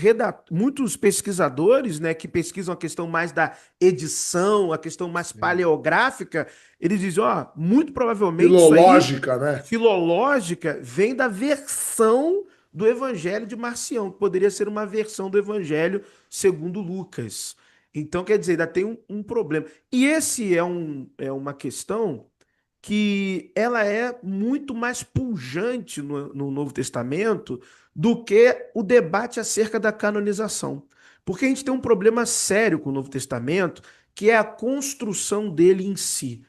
Speaker 3: pesquisadores, né, que pesquisam a questão mais da edição, a questão mais
Speaker 2: Sim.
Speaker 3: paleográfica, eles dizem, ó, muito provavelmente isso aí,
Speaker 2: Filológica, né?
Speaker 3: filológica, vem da versão do Evangelho de Marcião, que poderia ser uma versão do Evangelho segundo Lucas. Então, quer dizer, ainda tem um problema. E esse é uma questão que ela é muito mais pujante no Novo Testamento do que o debate acerca da canonização. Porque a gente tem um problema sério com o Novo Testamento, que é a construção dele em si.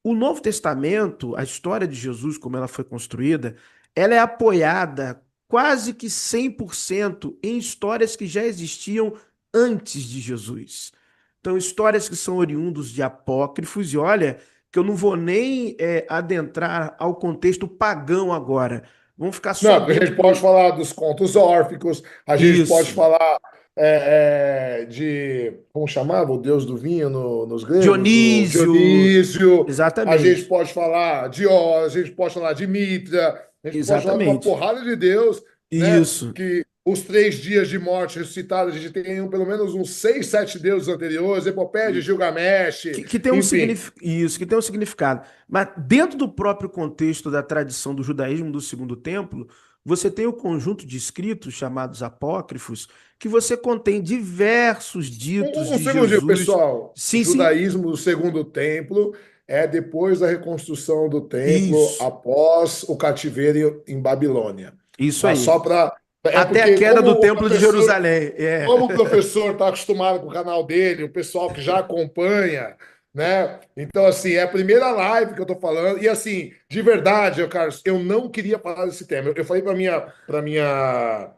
Speaker 3: O Novo Testamento, a história de Jesus, como ela foi construída, ela é apoiada quase que 100% em histórias que já existiam antes de Jesus. Então, histórias que são oriundos de apócrifos, e olha, que eu não vou nem adentrar ao contexto pagão agora. Vamos ficar só
Speaker 2: Não, a gente
Speaker 3: dentro
Speaker 2: pode
Speaker 3: do.
Speaker 2: falar dos contos órficos, a gente pode
Speaker 3: Isso.
Speaker 2: falar de, como chamava o deus do vinho nos gregos? O
Speaker 3: Dionísio.
Speaker 2: Dionísio. A gente
Speaker 3: Exatamente.
Speaker 2: pode falar de Eos, a gente pode falar de Mitra, a gente pode falar de uma
Speaker 3: Exatamente.
Speaker 2: porrada de deus, né?
Speaker 3: Isso.
Speaker 2: Que os 3 dias de morte ressuscitados, a gente tem pelo menos uns 6, 7 deuses anteriores, Epopeia de Gilgamesh,
Speaker 3: Que tem um
Speaker 2: enfim.
Speaker 3: isso, que tem um significado. Mas dentro do próprio contexto da tradição do judaísmo do Segundo Templo, você tem o conjunto de escritos chamados apócrifos, que você contém diversos ditos
Speaker 2: Um
Speaker 3: de
Speaker 2: segundinho,
Speaker 3: Jesus.
Speaker 2: pessoal.
Speaker 3: Sim, sim.
Speaker 2: Judaísmo do Segundo Templo é depois da reconstrução do templo,
Speaker 3: Isso.
Speaker 2: após o cativeiro em Babilônia.
Speaker 3: Isso
Speaker 2: Tá? Só
Speaker 3: aí.
Speaker 2: para. É
Speaker 3: Até a
Speaker 2: porque,
Speaker 3: queda do Templo de Jerusalém. É.
Speaker 2: como o professor está acostumado com o canal dele, o pessoal que já acompanha, né? Então, assim, é a primeira live que eu estou falando. E, assim, de verdade, Carlos, eu não queria falar desse tema. Eu falei para minha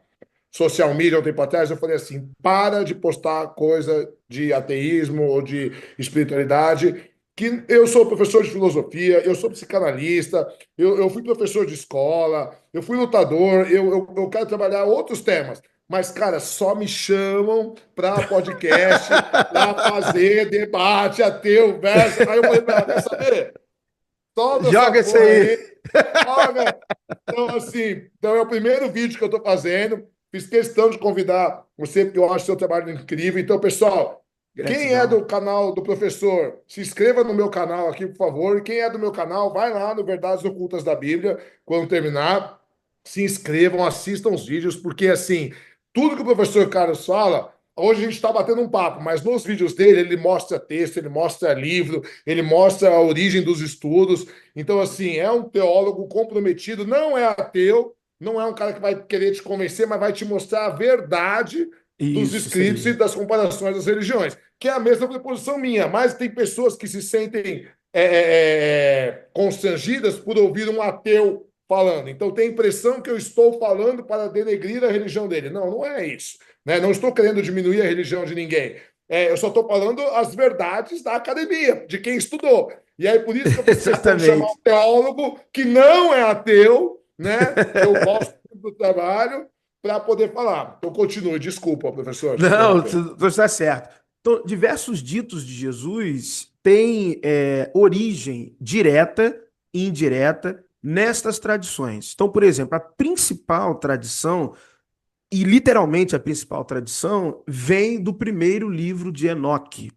Speaker 2: social media um tempo atrás, eu falei assim: para de postar coisa de ateísmo ou de espiritualidade. Que eu sou professor de filosofia, eu sou psicanalista, eu fui professor de escola, eu fui lutador, eu quero trabalhar outros temas. Mas, cara, só me chamam para podcast, para fazer debate ateu, verso. Aí eu falei para ela: quer saber? Toda essa
Speaker 3: Joga isso
Speaker 2: porra
Speaker 3: aí.
Speaker 2: aí, joga. Então, assim, então é o primeiro vídeo que eu estou fazendo. Fiz questão de convidar você, porque eu acho seu trabalho incrível. Então, pessoal, quem é
Speaker 3: Gratidão.
Speaker 2: do canal do professor, se inscreva no meu canal aqui, por favor. E quem é do meu canal, vai lá no Verdades Ocultas da Bíblia, quando terminar. Se inscrevam, assistam os vídeos, porque, assim, tudo que o professor Carlos fala, hoje a gente está batendo um papo, mas nos vídeos dele, ele mostra texto, ele mostra livro, ele mostra a origem dos estudos. Então, assim, é um teólogo comprometido, não é ateu, não é um cara que vai querer te convencer, mas vai te mostrar a verdade dos
Speaker 3: Isso
Speaker 2: escritos e
Speaker 3: aí.
Speaker 2: das comparações das religiões, que é a mesma proposição minha, mas tem pessoas que se sentem constrangidas por ouvir um ateu falando. Então tem a impressão que eu estou falando para denegrir a religião dele. Não, não é isso. Né? Não estou querendo diminuir a religião de ninguém. Eu só estou falando as verdades da academia, de quem estudou. E aí, por isso que eu fiz questão de chamar um
Speaker 3: Exatamente.
Speaker 2: teólogo que não é ateu, né? Eu gosto do trabalho para poder falar. Então, continue. Desculpa, professor, te
Speaker 3: Não,
Speaker 2: interromper.
Speaker 3: tu está certo. Então, diversos ditos de Jesus têm origem direta e indireta nestas tradições. Então, por exemplo, a principal tradição, e literalmente a principal tradição, vem do primeiro livro de Enoque.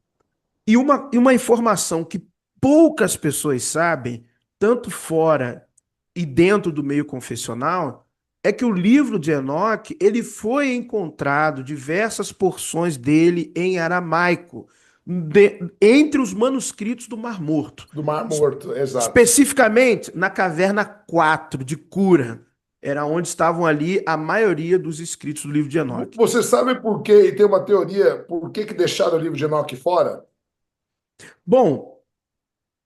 Speaker 3: E uma informação que poucas pessoas sabem, tanto fora e dentro do meio confessional, é que o livro de Enoque, ele foi encontrado diversas porções dele em aramaico, entre os manuscritos do Mar Morto.
Speaker 2: Do Mar Morto, exato.
Speaker 3: Especificamente na caverna 4 de Cura. era onde estavam ali a maioria dos escritos do livro de Enoque.
Speaker 2: Você sabe por quê? E tem uma teoria, por que que deixaram o livro de Enoque fora?
Speaker 3: Bom,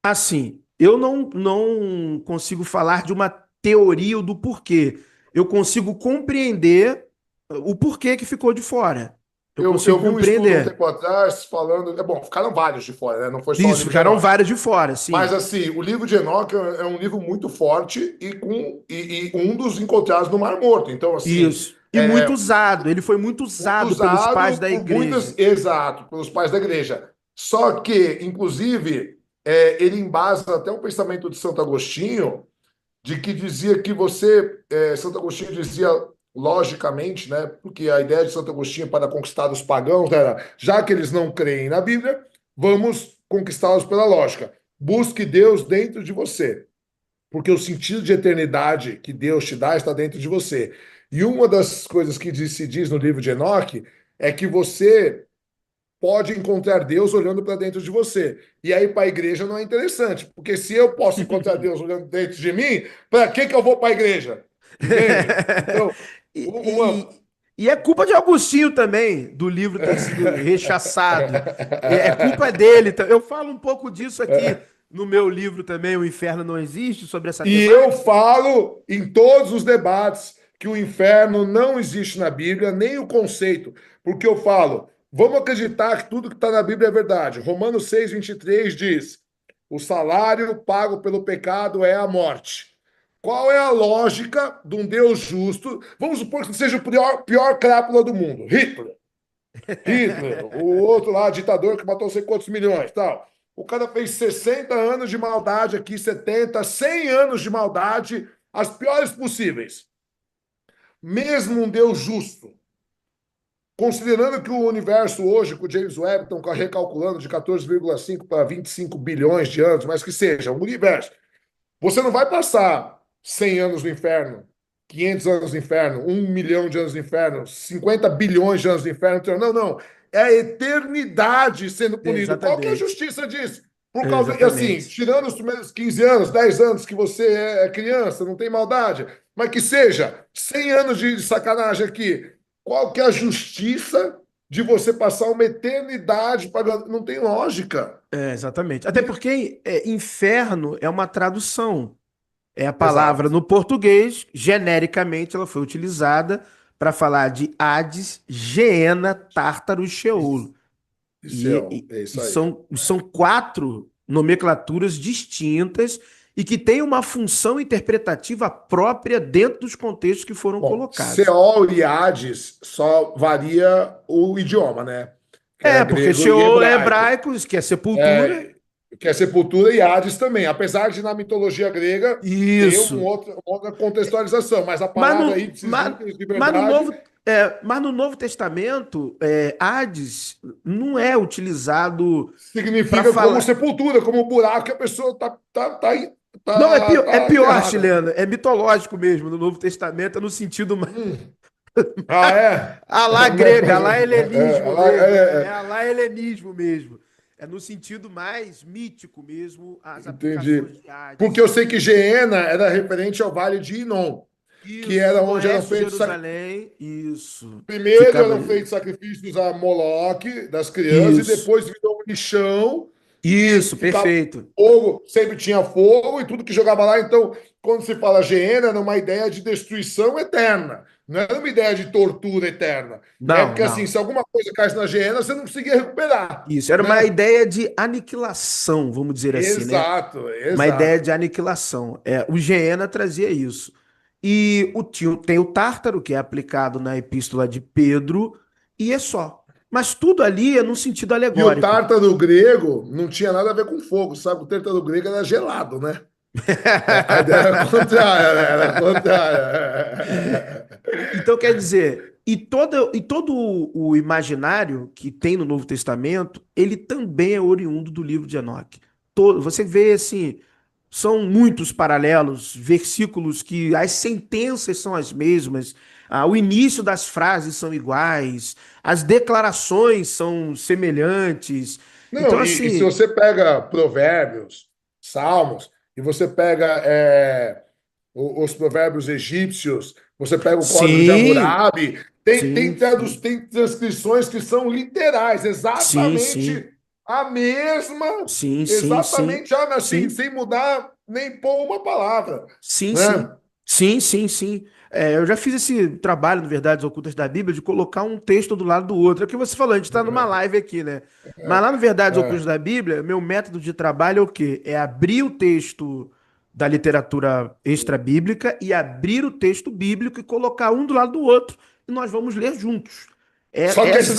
Speaker 3: assim, eu não consigo falar de uma teoria ou do porquê. Eu consigo compreender o porquê que ficou de fora. Eu consigo
Speaker 2: Eu vi um estudo um
Speaker 3: compreender.
Speaker 2: tempo atrás falando. É bom, ficaram vários de fora, né? Não foi só o
Speaker 3: Isso,
Speaker 2: livro de
Speaker 3: ficaram
Speaker 2: Enoque.
Speaker 3: vários de fora,
Speaker 2: Mas
Speaker 3: sim.
Speaker 2: assim, o livro de Enoque é um livro muito forte e um dos encontrados no Mar Morto. Então, assim,
Speaker 3: Isso. E muito
Speaker 2: é
Speaker 3: usado. Ele foi muito
Speaker 2: muito
Speaker 3: usado pelos pais
Speaker 2: usado
Speaker 3: da
Speaker 2: por muitas,
Speaker 3: igreja.
Speaker 2: exato, pelos pais da igreja. Só que, inclusive, ele embasa até um pensamento de Santo Agostinho, de que dizia que Santo Agostinho dizia logicamente, né? Porque a ideia de Santo Agostinho para conquistar os pagãos era, já que eles não creem na Bíblia, vamos conquistá-los pela lógica. Busque Deus dentro de você, porque o sentido de eternidade que Deus te dá está dentro de você. E uma das coisas que se diz no livro de Enoque é que você pode encontrar Deus olhando para dentro de você. E aí, para a igreja, não é interessante, porque se eu posso encontrar Deus olhando dentro de mim, para que eu vou para a igreja? Entende? Então,
Speaker 3: E,
Speaker 2: uma.
Speaker 3: e é culpa de Agostinho também, do livro ter sido rechaçado. É culpa dele. Eu falo um pouco disso aqui no meu livro também, O Inferno Não Existe, sobre essa
Speaker 2: E eu
Speaker 3: temática.
Speaker 2: falo em todos os debates que o inferno não existe na Bíblia, nem o conceito, porque eu falo, vamos acreditar que tudo que está na Bíblia é verdade. Romanos 6:23 diz: o salário pago pelo pecado é a morte. Qual é a lógica de um Deus justo? Vamos supor que seja o pior crápula do mundo, Hitler. Hitler, o outro lá, ditador que matou não sei quantos milhões, tal. O cara fez 60 anos de maldade aqui, 70, 100 anos de maldade, as piores possíveis. Mesmo um Deus justo, considerando que o universo hoje, com o James Webb, estão recalculando de 14,5 para 25 bilhões de anos, mas que seja, o universo. Você não vai passar 100 anos no inferno, 500 anos no inferno, 1 milhão de anos no inferno, 50 bilhões de anos no inferno. Não, não. É a eternidade sendo punido. Qual que é a
Speaker 3: Exatamente.
Speaker 2: justiça disso? Por causa, assim,
Speaker 3: Exatamente.
Speaker 2: tirando os primeiros 15 anos, 10 anos que você é criança, não tem maldade, mas que seja 100 anos de sacanagem aqui. Qual que é a justiça de você passar uma eternidade pagando? Não tem lógica.
Speaker 3: Exatamente. Até porque inferno é uma tradução. É a palavra
Speaker 2: Exato.
Speaker 3: no português, genericamente, ela foi utilizada para falar de Hades, Geena, Tártaro e Sheol.
Speaker 2: Isso é
Speaker 3: E
Speaker 2: isso aí.
Speaker 3: são quatro nomenclaturas distintas e que têm uma função interpretativa própria dentro dos contextos que foram
Speaker 2: Bom,
Speaker 3: colocados.
Speaker 2: Seol e Hades só varia o idioma, né? Que era
Speaker 3: Porque
Speaker 2: grego e
Speaker 3: Sheol é
Speaker 2: hebraico.
Speaker 3: hebraico, que é sepultura.
Speaker 2: É, que é sepultura e Hades também. Apesar de na mitologia grega ter
Speaker 3: Isso.
Speaker 2: uma outra contextualização, mas a
Speaker 3: Mas
Speaker 2: palavra
Speaker 3: no,
Speaker 2: ipsis
Speaker 3: mas,
Speaker 2: literis de
Speaker 3: mas no
Speaker 2: verdade
Speaker 3: Novo, mas no Novo Testamento, Hades não é utilizado para
Speaker 2: significa como
Speaker 3: falar.
Speaker 2: sepultura, como buraco que a pessoa
Speaker 3: Não, é
Speaker 2: tá
Speaker 3: pior,
Speaker 2: enterrada.
Speaker 3: chileno. É mitológico mesmo. No Novo Testamento é no sentido mais.
Speaker 2: Ah, é?
Speaker 3: A lá grega, a lá helenismo mesmo. É
Speaker 2: É,
Speaker 3: a lá helenismo mesmo. É no sentido mais mítico mesmo, as
Speaker 2: entendi.
Speaker 3: aplicações de
Speaker 2: Porque
Speaker 3: Hades.
Speaker 2: eu sei que Geena era referente ao Vale de Inon, que
Speaker 3: Isso,
Speaker 2: era
Speaker 3: no
Speaker 2: onde eram
Speaker 3: oeste de
Speaker 2: feitos.
Speaker 3: Jerusalém. Isso.
Speaker 2: Primeiro
Speaker 3: Ficava
Speaker 2: eram
Speaker 3: ali.
Speaker 2: feitos sacrifícios a Moloque das crianças e
Speaker 3: Isso.
Speaker 2: depois virou um lixão e
Speaker 3: Isso,
Speaker 2: ficava
Speaker 3: perfeito.
Speaker 2: fogo, sempre tinha fogo e tudo que jogava lá. Então, quando se fala Geena, era uma ideia de destruição eterna, não era uma ideia de tortura eterna. É
Speaker 3: Não,
Speaker 2: porque assim,
Speaker 3: não.
Speaker 2: se alguma coisa caísse na Geena, você não conseguia recuperar,
Speaker 3: Isso, era uma
Speaker 2: né?
Speaker 3: ideia de aniquilação, vamos dizer assim, né?
Speaker 2: Exato,
Speaker 3: Uma ideia
Speaker 2: exato.
Speaker 3: de aniquilação. O Geena trazia isso. E tem o Tártaro, que é aplicado na epístola de Pedro, e é só. Mas tudo ali é num sentido
Speaker 2: E o
Speaker 3: alegórico.
Speaker 2: tártaro grego não tinha nada a ver com fogo, sabe? O tártaro grego era gelado, né? A ideia era contrária, né? Era contrária.
Speaker 3: Então, quer dizer, e todo o imaginário que tem no Novo Testamento, ele também é oriundo do livro de Enoque. Você vê, assim, são muitos paralelos, versículos que as sentenças são as mesmas, o início das frases são iguais, as declarações são semelhantes. Então,
Speaker 2: Não, e se
Speaker 3: assim,
Speaker 2: você pega Provérbios, Salmos, e você pega os provérbios egípcios, você pega o Código de
Speaker 3: Sim,
Speaker 2: Hammurabi,
Speaker 3: sim, sim,
Speaker 2: tem transcrições que são literais,
Speaker 3: sim, sim,
Speaker 2: exatamente a mesma,
Speaker 3: sim, sim, sim,
Speaker 2: exatamente assim,
Speaker 3: sim.
Speaker 2: sem mudar nem pôr uma palavra,
Speaker 3: Sim, sim.
Speaker 2: né?
Speaker 3: Sim, sim, sim. Eu já fiz esse trabalho no Verdades Ocultas da Bíblia de colocar um texto do lado do outro. É o que você falou, a gente está numa live aqui, né? Mas lá no Verdades Ocultas
Speaker 2: É.
Speaker 3: da Bíblia, meu método de trabalho é o quê? É abrir o texto da literatura extra-bíblica e abrir o texto bíblico e colocar um do lado do outro e nós vamos ler juntos.
Speaker 2: Só que
Speaker 3: Essas.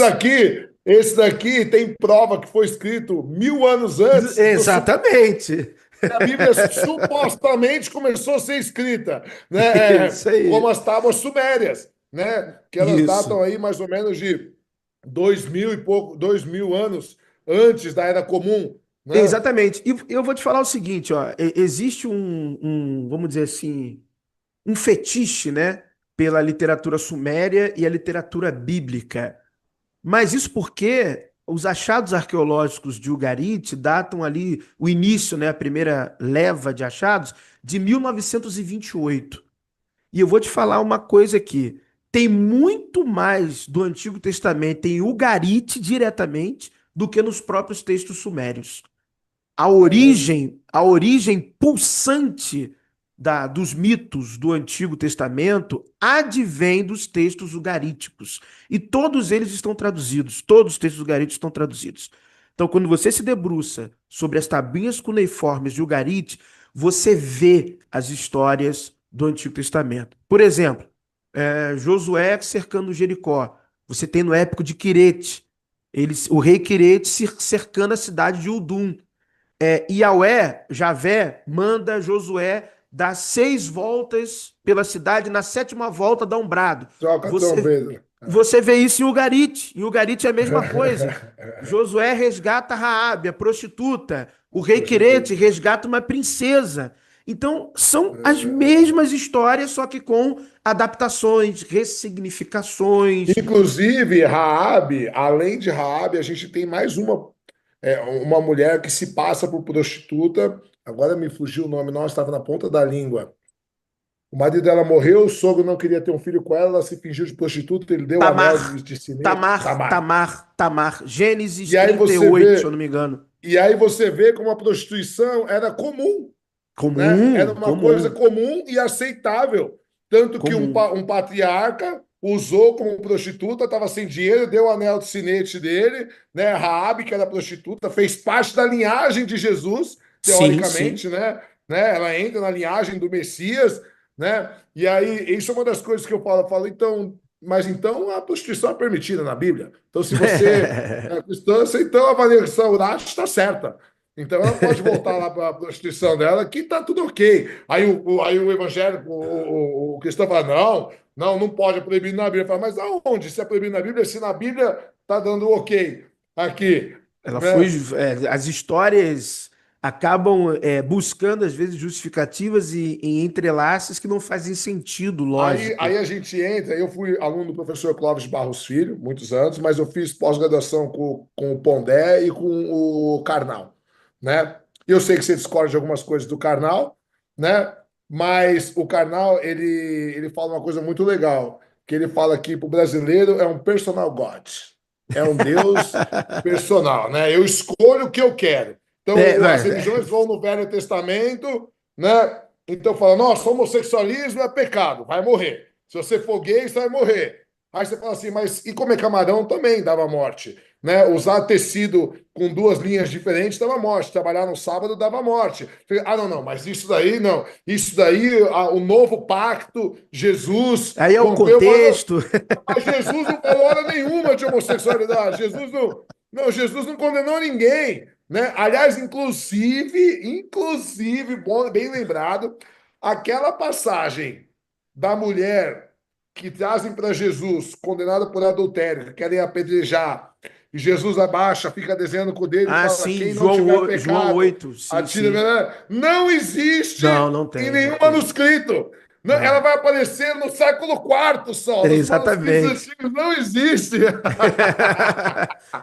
Speaker 2: esse daqui tem prova que foi escrito 1000 anos antes
Speaker 3: Exatamente.
Speaker 2: a Bíblia supostamente começou a ser escrita, né?
Speaker 3: Isso
Speaker 2: Como
Speaker 3: aí.
Speaker 2: as tábuas sumérias, né? Que elas
Speaker 3: Isso.
Speaker 2: datam aí mais ou menos de 2000 anos antes da Era Comum, né?
Speaker 3: Exatamente. E eu vou te falar o seguinte, ó, existe vamos dizer assim, um fetiche, né, pela literatura suméria e a literatura bíblica. Mas isso porque os achados arqueológicos de Ugarit datam ali o início, né, a primeira leva de achados de 1928. E eu vou te falar uma coisa aqui. Tem muito mais do Antigo Testamento em Ugarit diretamente do que nos próprios textos sumérios.
Speaker 2: É mesmo.
Speaker 3: A origem pulsante dos mitos do Antigo Testamento advém dos textos ugaríticos. E todos eles estão traduzidos, todos os textos ugaríticos estão traduzidos. Então, quando você se debruça sobre as tabuinhas cuneiformes de Ugarit, você vê as histórias do Antigo Testamento. Por exemplo, Josué cercando Jericó. Você tem no épico de Quirete, o rei Quirete cercando a cidade de Udum. Yahweh, Javé, manda Josué dar 6 voltas pela cidade, na sétima volta dá um brado.
Speaker 2: Troca a
Speaker 3: Você,
Speaker 2: trombeta.
Speaker 3: você vê isso em Ugarit. Em Ugarit é a mesma coisa. Josué resgata Raabe, a prostituta. O rei Querete
Speaker 2: Prostituta.
Speaker 3: resgata uma princesa. Então, são as mesmas histórias, só que com adaptações, ressignificações.
Speaker 2: Inclusive, Raabe, além de Raabe, a gente tem mais uma mulher que se passa por prostituta. Agora me fugiu o nome, não, estava na ponta da língua. O marido dela morreu, o sogro não queria ter um filho com ela, ela se fingiu de prostituta, ele deu o anel
Speaker 3: Tamar,
Speaker 2: de sinete.
Speaker 3: Tamar,
Speaker 2: Tamar.
Speaker 3: Tamar, Tamar. Gênesis
Speaker 2: E aí
Speaker 3: trinta e
Speaker 2: você
Speaker 3: oito, se eu não
Speaker 2: vê,
Speaker 3: me engano.
Speaker 2: e aí você vê como a prostituição era comum, né? Era
Speaker 3: Comum,
Speaker 2: uma coisa
Speaker 3: comum,
Speaker 2: comum e aceitável. Tanto que
Speaker 3: comum.
Speaker 2: um patriarca usou como prostituta, estava sem dinheiro, deu o anel de sinete dele, né? Raabe, que era prostituta, fez parte da linhagem de Jesus,
Speaker 3: Sim, sim.
Speaker 2: teoricamente, né? Ela entra na linhagem do Messias, né? E aí, isso é uma das coisas que eu falo, então, mas então a prostituição é permitida na Bíblia. Então, se você é cristã, então a Vanessa Urach está certa. Então ela pode voltar lá para a prostituição dela, que tá tudo ok. Aí o evangélico, o cristão fala: não pode, é proibido na Bíblia. Fala, mas aonde? Se é proibido na Bíblia, se na Bíblia tá dando ok aqui,
Speaker 3: Ela foi.
Speaker 2: né?
Speaker 3: As histórias acabam buscando, às vezes, justificativas e entrelaços que não fazem sentido,
Speaker 2: Aí
Speaker 3: lógico.
Speaker 2: a gente entra. Eu fui aluno do professor Clóvis Barros Filho, muitos anos, mas eu fiz pós-graduação com o Pondé e com o Karnal, né? Eu sei que você discorda de algumas coisas do Karnal, né? Mas o Karnal, ele fala uma coisa muito legal, que ele fala que para o brasileiro é um personal God, é um Deus personal, né? Eu escolho o que eu quero.
Speaker 3: É,
Speaker 2: Então, as religiões vão no Velho Testamento, né? Então fala, nossa, homossexualismo é pecado, vai morrer. Se você for gay, você vai morrer. Aí você fala assim, mas e comer camarão também dava morte, né? Usar tecido com duas linhas diferentes dava morte. Trabalhar no sábado dava morte. Ah, não, mas isso daí não. Isso daí, o novo pacto, Jesus
Speaker 3: aí é o
Speaker 2: rompeu.
Speaker 3: contexto.
Speaker 2: Mas Jesus não falou hora nenhuma de homossexualidade. Jesus não condenou ninguém, né? Aliás, inclusive, bom, bem lembrado, aquela passagem da mulher que trazem para Jesus, condenada por adultério, que querem apedrejar, e Jesus abaixa, fica desenhando com o dedo e
Speaker 3: Ah,
Speaker 2: fala:
Speaker 3: sim,
Speaker 2: quem não tiver
Speaker 3: João
Speaker 2: pecado,
Speaker 3: 8, sim, sim.
Speaker 2: atira. Não existe
Speaker 3: Não, não
Speaker 2: em
Speaker 3: tem, não
Speaker 2: nenhum
Speaker 3: tem.
Speaker 2: manuscrito. Não, ela vai aparecer no século quarto só. Nos manuscritos
Speaker 3: Exatamente.
Speaker 2: antigos não existe.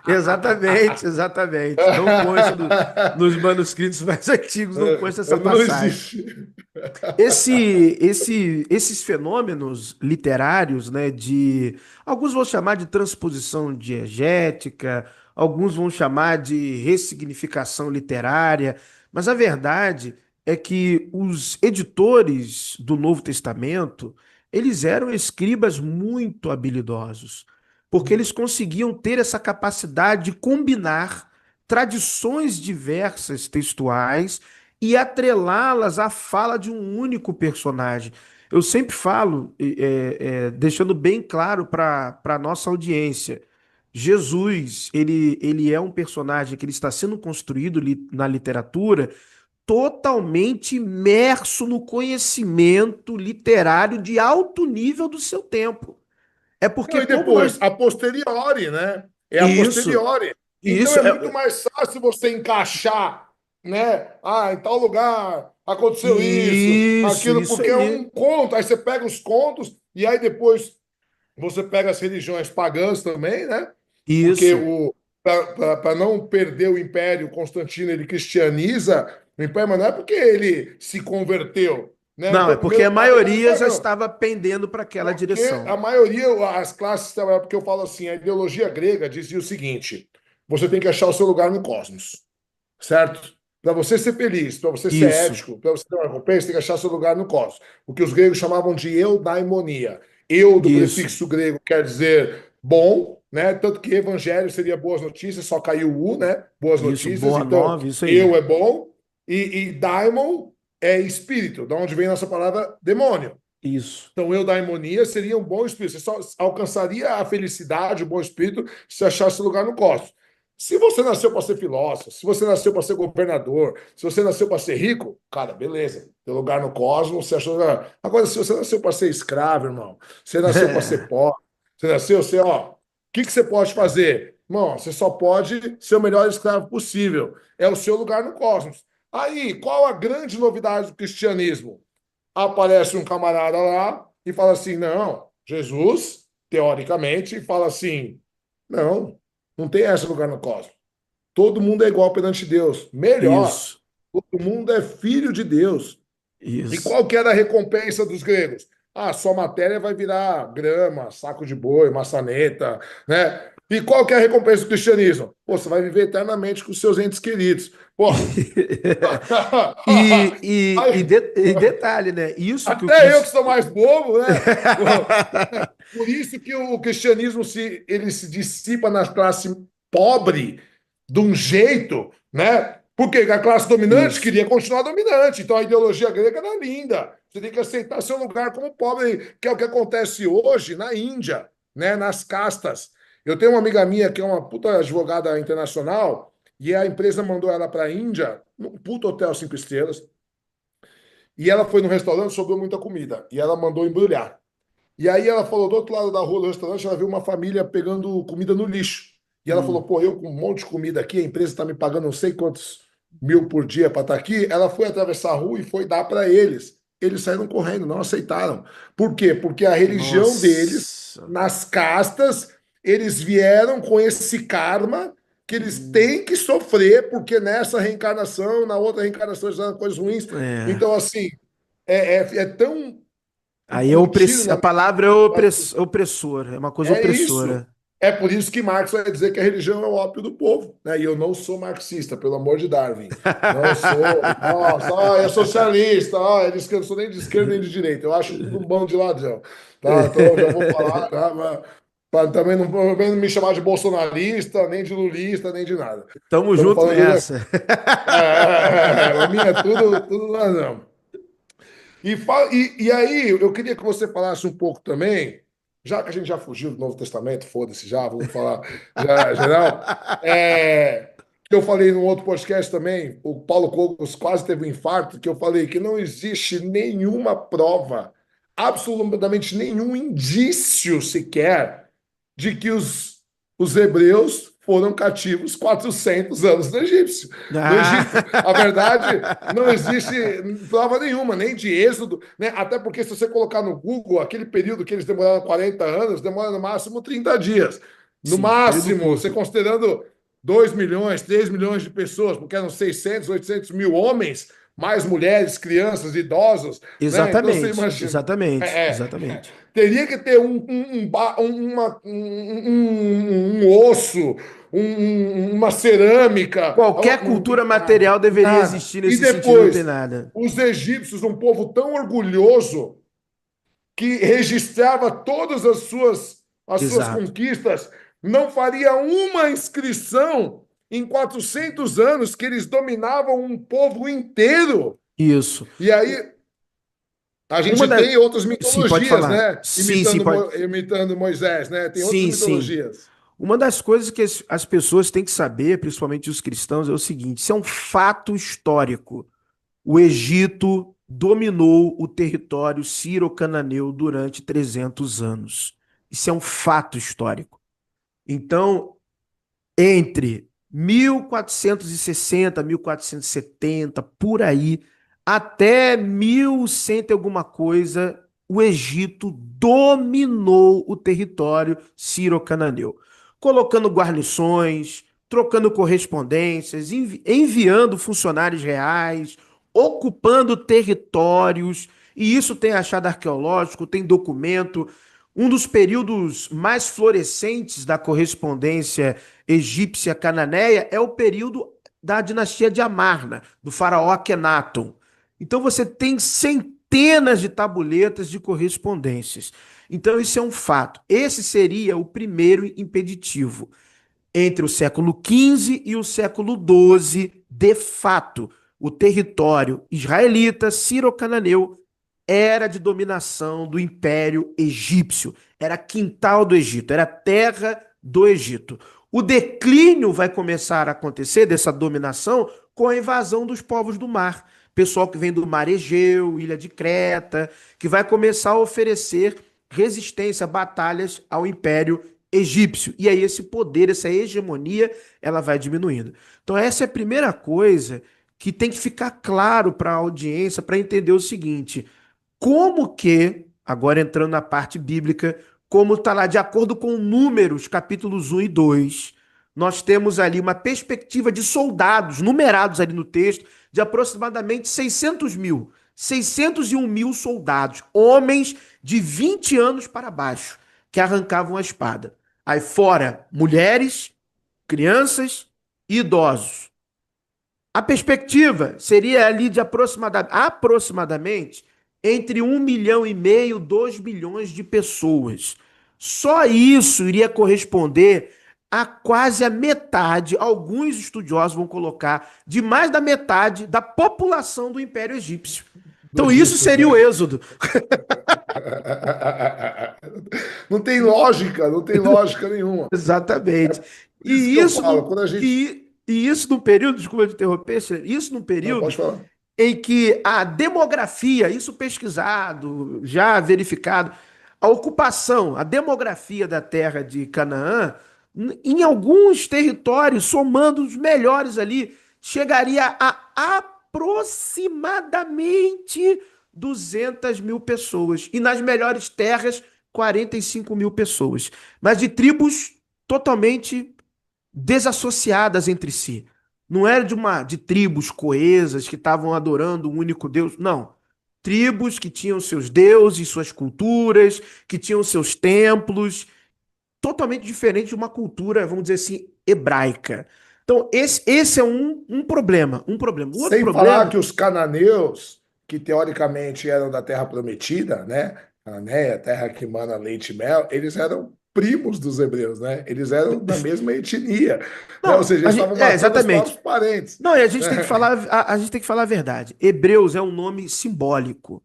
Speaker 3: Exatamente, exatamente. Não consta nos manuscritos mais antigos, não consta essa
Speaker 2: Não
Speaker 3: passagem.
Speaker 2: existe.
Speaker 3: Esses fenômenos literários, né, de alguns vão chamar de transposição diegética, alguns vão chamar de ressignificação literária, mas a verdade é que os editores do Novo Testamento, eles eram escribas muito habilidosos, porque eles conseguiam ter essa capacidade de combinar tradições diversas textuais e atrelá-las à fala de um único personagem. Eu sempre falo, deixando bem claro para a nossa audiência, Jesus, ele é um personagem que ele está sendo construído na literatura totalmente imerso no conhecimento literário de alto nível do seu tempo. É porque
Speaker 2: Não, e
Speaker 3: como
Speaker 2: depois,
Speaker 3: nós...
Speaker 2: a posteriori, né? É a
Speaker 3: Isso,
Speaker 2: posteriori. Então
Speaker 3: isso,
Speaker 2: é muito mais fácil você encaixar, né? Ah, em tal lugar aconteceu isso, aquilo,
Speaker 3: isso
Speaker 2: porque é
Speaker 3: aí.
Speaker 2: um conto. Aí você pega os contos e aí depois você pega as religiões pagãs também, né? Porque
Speaker 3: Isso.
Speaker 2: para não perder o Império, Constantino ele cristianiza o Império, mas não é porque ele se converteu, né?
Speaker 3: Não,
Speaker 2: Então
Speaker 3: é porque
Speaker 2: primeiro
Speaker 3: a
Speaker 2: paga o
Speaker 3: maioria já
Speaker 2: pagão.
Speaker 3: estava pendendo para aquela
Speaker 2: Porque a
Speaker 3: direção.
Speaker 2: maioria, as classes, porque eu falo assim, a ideologia grega dizia o seguinte: você tem que achar o seu lugar no cosmos, certo? Para você ser feliz, para você ser
Speaker 3: Isso,
Speaker 2: ético, para você ter uma recompensa, você tem que achar seu lugar no cosmos. O que os gregos chamavam de eudaimonia. Eu, do
Speaker 3: isso,
Speaker 2: prefixo grego, quer dizer bom, né? Tanto que evangelho seria boas notícias, só caiu o U, né? Boas
Speaker 3: isso,
Speaker 2: notícias.
Speaker 3: boa
Speaker 2: Então,
Speaker 3: nova, isso aí.
Speaker 2: eu é bom. E daimon é espírito, da onde vem a nossa palavra demônio.
Speaker 3: Isso.
Speaker 2: Então, eudaimonia seria um bom espírito. Você só alcançaria a felicidade, o bom espírito, se achasse lugar no cosmos. Se você nasceu para ser filósofo, se você nasceu para ser governador, se você nasceu para ser rico, cara, beleza. Tem lugar no cosmos, você achou lugar. Agora, se você nasceu para ser escravo, irmão, você nasceu para ser pobre, você nasceu, ó, o que que você pode fazer? Irmão, você só pode ser o melhor escravo possível. É o seu lugar no cosmos. Aí, qual a grande novidade do cristianismo? Aparece um camarada lá e fala assim: não, Jesus, teoricamente, fala assim: não, não tem esse lugar no cosmos. Todo mundo é igual perante Deus. Melhor,
Speaker 3: Isso,
Speaker 2: todo mundo é filho de Deus. E
Speaker 3: isso.
Speaker 2: qual que era a recompensa dos gregos? Ah, sua matéria vai virar grama, saco de boi, maçaneta, né? E qual que é a recompensa do cristianismo? Pô, você vai viver eternamente com os seus entes queridos. Pô, aí,
Speaker 3: E detalhe, né? Isso que o
Speaker 2: até eu que
Speaker 3: Cristo.
Speaker 2: sou mais bobo, né? Por isso que o cristianismo ele se dissipa na classe pobre de um jeito, né? Porque a classe dominante
Speaker 3: Isso.
Speaker 2: queria continuar dominante. Então a ideologia grega era linda. Você tem que aceitar seu lugar como pobre, que é o que acontece hoje na Índia, né? Nas castas. Eu tenho uma amiga minha que é uma puta advogada internacional e a empresa mandou ela para a Índia, num puto hotel 5 estrelas, e ela foi no restaurante, sobrou muita comida. E ela mandou embrulhar. E aí ela falou, do outro lado da rua do restaurante, ela viu uma família pegando comida no lixo. E ela falou,
Speaker 3: Hum.
Speaker 2: pô, eu com um monte de comida aqui, a empresa está me pagando não sei quantos mil por dia para estar aqui. Ela foi atravessar a rua e foi dar para eles. Eles saíram correndo, não aceitaram. Por quê? Porque a religião deles,
Speaker 3: Nossa.
Speaker 2: nas castas, eles vieram com esse karma que eles
Speaker 3: Hum.
Speaker 2: têm que sofrer, porque nessa reencarnação, na outra reencarnação, já coisas ruins.
Speaker 3: É.
Speaker 2: Então, assim, é tão
Speaker 3: Aí é
Speaker 2: incutido
Speaker 3: a
Speaker 2: na
Speaker 3: palavra é
Speaker 2: mente.
Speaker 3: opressor, é uma coisa
Speaker 2: É isso.
Speaker 3: opressora.
Speaker 2: É por isso que Marx vai dizer que a religião é o ópio do povo, né? E eu não sou marxista, pelo amor de Darwin. Não sou. Nossa, é socialista. Eles que eu não sou nem de esquerda nem de direita. Eu acho tudo um bando de ladrão. Tá? Então já vou falar, tá? Pra também não me chamar de bolsonarista, nem de lulista, nem de nada.
Speaker 3: Tamo
Speaker 2: Estamos
Speaker 3: junto
Speaker 2: falando.
Speaker 3: nessa.
Speaker 2: A minha é tudo ladrão. E aí, eu queria que você falasse um pouco também, já que a gente já fugiu do Novo Testamento, foda-se já, vamos falar já, geral. Que eu falei num outro podcast também, o Paulo Cogos quase teve um infarto, que eu falei que não existe nenhuma prova, absolutamente nenhum indício sequer, de que os hebreus foram cativos 400 anos no Egito. A verdade, não
Speaker 3: Ah.
Speaker 2: existe prova nenhuma, nem de êxodo, né? Até porque se você colocar no Google, aquele período que eles demoraram 40 anos, demora no máximo 30 dias. No
Speaker 3: Sim, período
Speaker 2: máximo, você
Speaker 3: curto.
Speaker 2: considerando 2 milhões, 3 milhões de pessoas, porque eram 600, 800 mil homens, mais mulheres, crianças, idosos, né? Então você
Speaker 3: Exatamente,
Speaker 2: imagina.
Speaker 3: exatamente,
Speaker 2: É.
Speaker 3: exatamente.
Speaker 2: Teria que ter um osso, uma cerâmica,
Speaker 3: Qualquer
Speaker 2: não tem
Speaker 3: cultura
Speaker 2: nada,
Speaker 3: material deveria
Speaker 2: nada.
Speaker 3: existir
Speaker 2: E
Speaker 3: nesse sentido, não tem
Speaker 2: depois,
Speaker 3: nada.
Speaker 2: os egípcios, um povo tão orgulhoso que registrava todas as suas
Speaker 3: Exato.
Speaker 2: conquistas, não faria uma inscrição em 400 anos que eles dominavam um povo inteiro.
Speaker 3: Isso.
Speaker 2: E aí a
Speaker 3: Uma
Speaker 2: gente
Speaker 3: das.
Speaker 2: tem outras
Speaker 3: Sim, pode
Speaker 2: mitologias,
Speaker 3: falar.
Speaker 2: né?
Speaker 3: Sim, sim,
Speaker 2: Imitando,
Speaker 3: pode.
Speaker 2: imitando Moisés, né? Tem outras
Speaker 3: Sim, sim.
Speaker 2: mitologias.
Speaker 3: Uma das coisas que as pessoas têm que saber, principalmente os cristãos, é o seguinte: isso é um fato histórico. O Egito dominou o território sírio-cananeu durante 300 anos. Isso é um fato histórico. Então, entre 1460, 1470, por aí, até 1100 e alguma coisa, o Egito dominou o território sírio-cananeu, colocando guarnições, trocando correspondências, enviando funcionários reais, ocupando territórios, e isso tem achado arqueológico, tem documento. Um dos períodos mais florescentes da correspondência egípcia cananeia é o período da dinastia de Amarna, do faraó Akhenaton. Então você tem centenas de tabuletas de correspondências. Então isso é um fato. Esse seria o primeiro impeditivo. Entre o século XV e o século XII, de fato, o território israelita, ciro-cananeu, era de dominação do Império Egípcio. Era quintal do Egito, era terra do Egito. O declínio vai começar a acontecer dessa dominação com a invasão dos povos do mar. Pessoal que vem do mar Egeu, Ilha de Creta, que vai começar a oferecer resistência, batalhas ao Império Egípcio. E aí esse poder, essa hegemonia, ela vai diminuindo. Então essa é a primeira coisa que tem que ficar claro para a audiência, para entender o seguinte: como que, agora entrando na parte bíblica, como está lá, de acordo com Números, capítulos 1 e 2, nós temos ali uma perspectiva de soldados, numerados ali no texto, de aproximadamente 600 mil. 601 mil soldados, homens de 20 anos para baixo, que arrancavam a espada. Aí fora, mulheres, crianças e idosos. A perspectiva seria ali de aproximadamente entre 1,5 milhão, 2 milhões de pessoas. Só isso iria corresponder a quase a metade, alguns estudiosos vão colocar, de mais da metade da população do Império Egípcio.
Speaker 2: Do
Speaker 3: Então isso
Speaker 2: Egito,
Speaker 3: seria o
Speaker 2: né?
Speaker 3: êxodo.
Speaker 2: Não tem lógica nenhuma.
Speaker 3: Exatamente.
Speaker 2: Por isso que
Speaker 3: E
Speaker 2: eu
Speaker 3: isso
Speaker 2: falo,
Speaker 3: no,
Speaker 2: quando a gente.
Speaker 3: e isso num período, desculpa te interromper, isso num
Speaker 2: Não,
Speaker 3: período
Speaker 2: pode falar.
Speaker 3: em que a demografia, isso pesquisado, já verificado, a ocupação, a demografia da terra de Canaã, em alguns territórios, somando os melhores ali, chegaria a aproximadamente 200 mil pessoas. E nas melhores terras, 45 mil pessoas. Mas de tribos totalmente desassociadas entre si. Não era de tribos coesas que estavam adorando um único Deus, não. Tribos que tinham seus deuses, suas culturas, que tinham seus templos, totalmente diferente de uma cultura, vamos dizer assim, hebraica. Então, esse é um problema. Um problema. O outro
Speaker 2: Sem falar
Speaker 3: problema.
Speaker 2: que os cananeus, que teoricamente eram da Terra Prometida, né? Cananéia, terra que mana leite e mel, eles eram primos dos hebreus, né? Eles eram da mesma etnia, né? Ou
Speaker 3: Não,
Speaker 2: seja, eles estavam matando os próprios
Speaker 3: exatamente.
Speaker 2: parentes.
Speaker 3: Não, e a gente tem que falar, a gente tem que falar a verdade. Hebreus é um nome simbólico.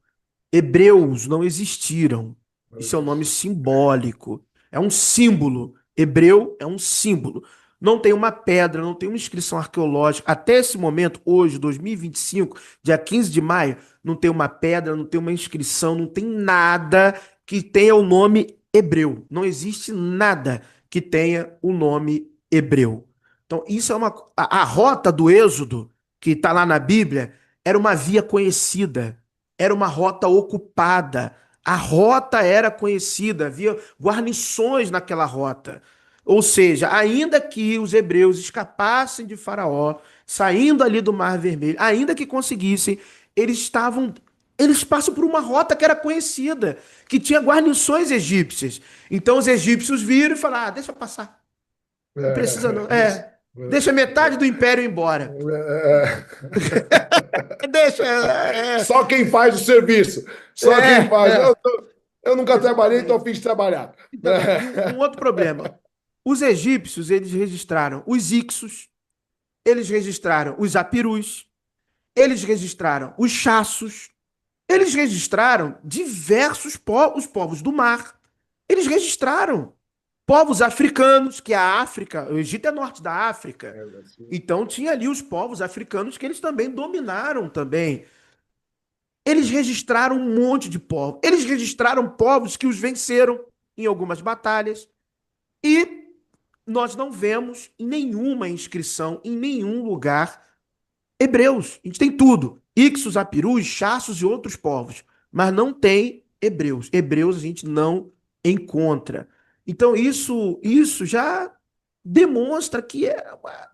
Speaker 3: Hebreus não existiram.
Speaker 2: Não
Speaker 3: Isso é um nome
Speaker 2: existe.
Speaker 3: simbólico. É um símbolo. Hebreu é um símbolo. Não tem uma pedra, não tem uma inscrição arqueológica. Até esse momento, hoje, 2025, dia 15 de maio, não tem uma pedra, não tem uma inscrição, não tem nada que tenha o nome hebreu. Não existe nada que tenha o nome hebreu. Então, isso é uma. A rota do Êxodo, que está lá na Bíblia, era uma via conhecida, era uma rota ocupada. A rota era conhecida, havia guarnições naquela rota. Ou seja, ainda que os hebreus escapassem de Faraó, saindo ali do Mar Vermelho, ainda que conseguissem, eles estavam. Eles passam por uma rota que era conhecida, que tinha guarnições egípcias. Então os egípcios viram e falaram: ah, deixa eu passar. Não precisa, não. Deixa metade do império embora. Deixa.
Speaker 2: Só quem faz o serviço. Só quem
Speaker 3: É,
Speaker 2: faz.
Speaker 3: é,
Speaker 2: Eu nunca trabalhei, então
Speaker 3: exatamente.
Speaker 2: fiz trabalhar.
Speaker 3: Então, um outro problema. Os egípcios, eles registraram os Ixos, eles registraram os Apirus, eles registraram os Chassos, eles registraram diversos povos, os povos do mar. Eles registraram povos africanos, que a África, o Egito é norte da África. Então tinha ali os povos africanos que eles também dominaram também. Eles registraram um monte de povos. Eles registraram povos que os venceram em algumas batalhas. E nós não vemos em nenhuma inscrição, em nenhum lugar, hebreus. A gente tem tudo. Ixos, Apirus, Chassos e outros povos. Mas não tem hebreus. Hebreus a gente não encontra. Então isso já demonstra que é uma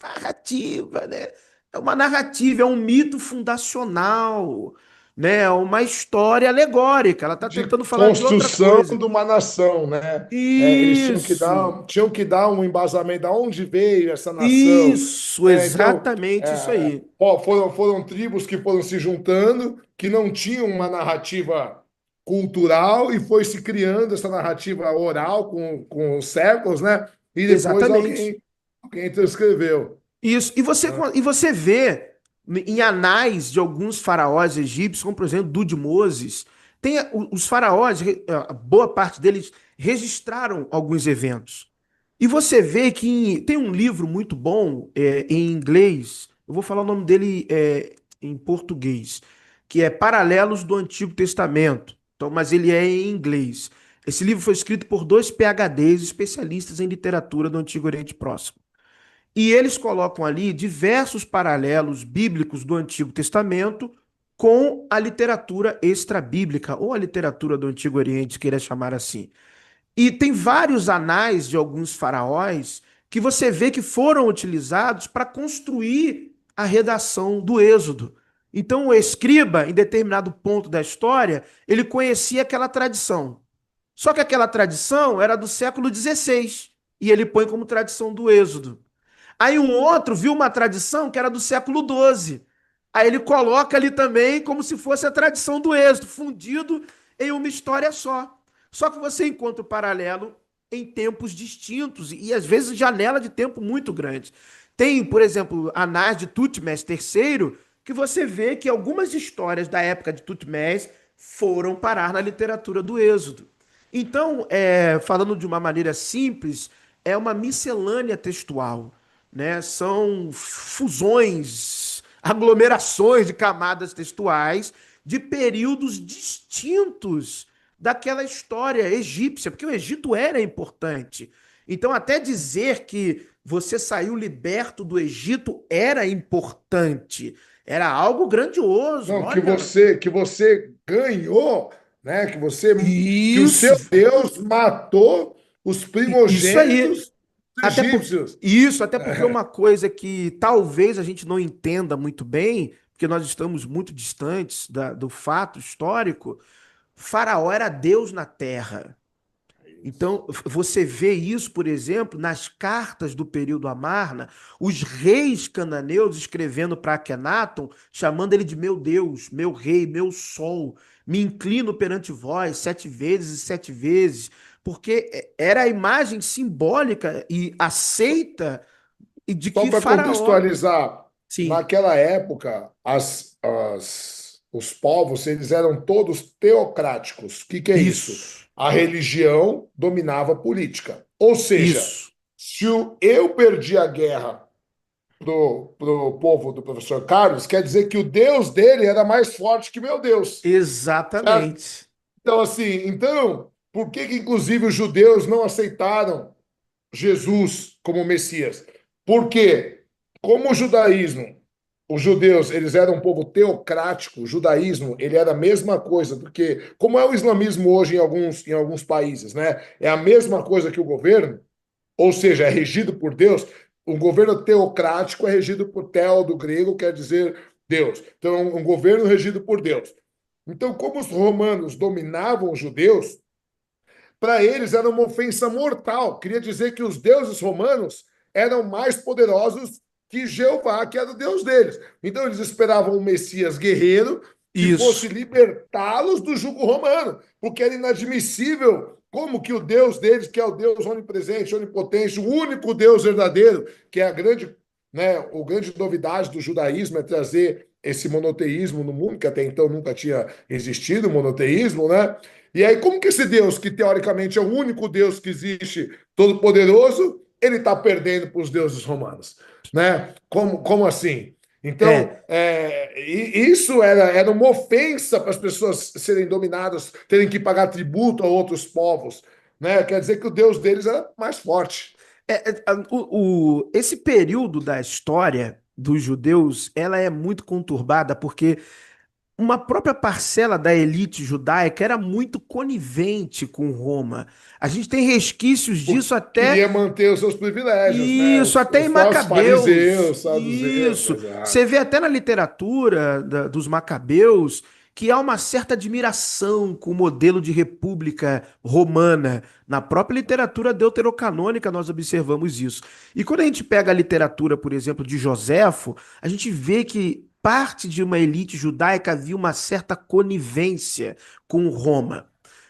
Speaker 3: narrativa, né? É uma narrativa, é um mito fundacional, né? É uma história alegórica. Ela está
Speaker 2: De
Speaker 3: tentando falar de outra
Speaker 2: construção
Speaker 3: coisa.
Speaker 2: de uma nação, né? Eles
Speaker 3: Isso,
Speaker 2: tinham que dar um embasamento de onde veio essa nação.
Speaker 3: isso,
Speaker 2: Então,
Speaker 3: exatamente isso aí.
Speaker 2: foram tribos que foram se juntando, que não tinham uma narrativa cultural e foi se criando essa narrativa oral com os séculos, né? E depois
Speaker 3: Exatamente.
Speaker 2: alguém transcreveu.
Speaker 3: Isso. E você vê em anais de alguns faraós egípcios, como por exemplo Dudimoses, tem os faraós, boa parte deles registraram alguns eventos. E você vê que tem um livro muito bom em inglês, eu vou falar o nome dele em português, que é Paralelos do Antigo Testamento. Então, mas ele é em inglês. Esse livro foi escrito por dois PhDs especialistas em literatura do Antigo Oriente Próximo. E eles colocam ali diversos paralelos bíblicos do Antigo Testamento com a literatura extra-bíblica, ou a literatura do Antigo Oriente, queira chamar assim. E tem vários anais de alguns faraós que você vê que foram utilizados para construir a redação do Êxodo. Então, o escriba, em determinado ponto da história, ele conhecia aquela tradição. Só que aquela tradição era do século XVI, e ele põe como tradição do Êxodo. Aí um outro viu uma tradição que era do século XII. Aí ele coloca ali também como se fosse a tradição do êxodo, fundido em uma história só. Só que você encontra o paralelo em tempos distintos e às vezes janela de tempo muito grande. Tem, por exemplo, Anás de Tutmés III, que você vê que algumas histórias da época de Tutmés foram parar na literatura do Êxodo. Então, falando de uma maneira simples, é uma miscelânea textual, né? São fusões, aglomerações de camadas textuais de períodos distintos daquela história egípcia, porque o Egito era importante. Então, até dizer que você saiu liberto do Egito era importante, era algo grandioso.
Speaker 2: Não,
Speaker 3: Olha,
Speaker 2: que você ganhou, né? Que o
Speaker 3: isso,
Speaker 2: seu Deus matou os
Speaker 3: isso aí.
Speaker 2: primogênitos
Speaker 3: Até por
Speaker 2: egípcios.
Speaker 3: isso, até porque uma coisa que talvez a gente não entenda muito bem, porque nós estamos muito distantes do fato histórico, Faraó era Deus na terra. Então, você vê isso, por exemplo, nas cartas do período Amarna, os reis cananeus escrevendo para Akenaton, chamando ele de meu Deus, meu rei, meu sol, me inclino perante vós 7 vezes e 7 vezes, porque era a imagem simbólica e aceita de
Speaker 2: Só
Speaker 3: que
Speaker 2: para
Speaker 3: Faraó.
Speaker 2: contextualizar,
Speaker 3: Sim,
Speaker 2: naquela época, os povos eles eram todos teocráticos. O que é isso?
Speaker 3: isso,
Speaker 2: A religião dominava a política. Ou seja,
Speaker 3: isso,
Speaker 2: se eu perdi a guerra pro povo do professor Carlos, quer dizer que o Deus dele era mais forte que meu Deus. Certo?
Speaker 3: exatamente.
Speaker 2: Então, assim, por que inclusive os judeus não aceitaram Jesus como Messias. Por quê? Como o judaísmo, os judeus, eles eram um povo teocrático, o judaísmo, ele era a mesma coisa, porque como é o islamismo hoje em alguns países, né? É a mesma coisa que o governo, ou seja, é regido por Deus. O governo teocrático é regido por theo, do grego, quer dizer Deus. Então, é um governo regido por Deus. Então, como os romanos dominavam os judeus, para eles era uma ofensa mortal. Queria dizer que os deuses romanos eram mais poderosos que Jeová, que era o Deus deles. Então eles esperavam um Messias guerreiro que fosse
Speaker 3: Isso.
Speaker 2: libertá-los do jugo romano, porque era inadmissível como que o Deus deles, que é o Deus onipresente, onipotente, o único Deus verdadeiro, que é a grande, né, o grande novidade do judaísmo é trazer esse monoteísmo no mundo, que até então nunca tinha existido monoteísmo, né? E aí, como que esse Deus, que teoricamente é o único Deus que existe, todo-poderoso, ele está perdendo para os deuses romanos? Né? Como assim? Então,
Speaker 3: É,
Speaker 2: isso era uma ofensa para as pessoas serem dominadas, terem que pagar tributo a outros povos. Né? Quer dizer que o Deus deles era mais forte.
Speaker 3: esse período da história dos judeus, ela é muito conturbada porque uma própria parcela da elite judaica era muito conivente com Roma. A gente tem resquícios
Speaker 2: Porque
Speaker 3: disso até
Speaker 2: queria manter os seus privilégios, né?
Speaker 3: isso, até
Speaker 2: Os
Speaker 3: em
Speaker 2: falsos
Speaker 3: Macabeus.
Speaker 2: fariseus, saduceus,
Speaker 3: Isso.
Speaker 2: exato.
Speaker 3: Você vê até na literatura dos Macabeus que há uma certa admiração com o modelo de república romana. Na própria literatura deuterocanônica nós observamos isso. E quando a gente pega a literatura, por exemplo, de Joséfo, a gente vê que parte de uma elite judaica havia uma certa conivência com Roma.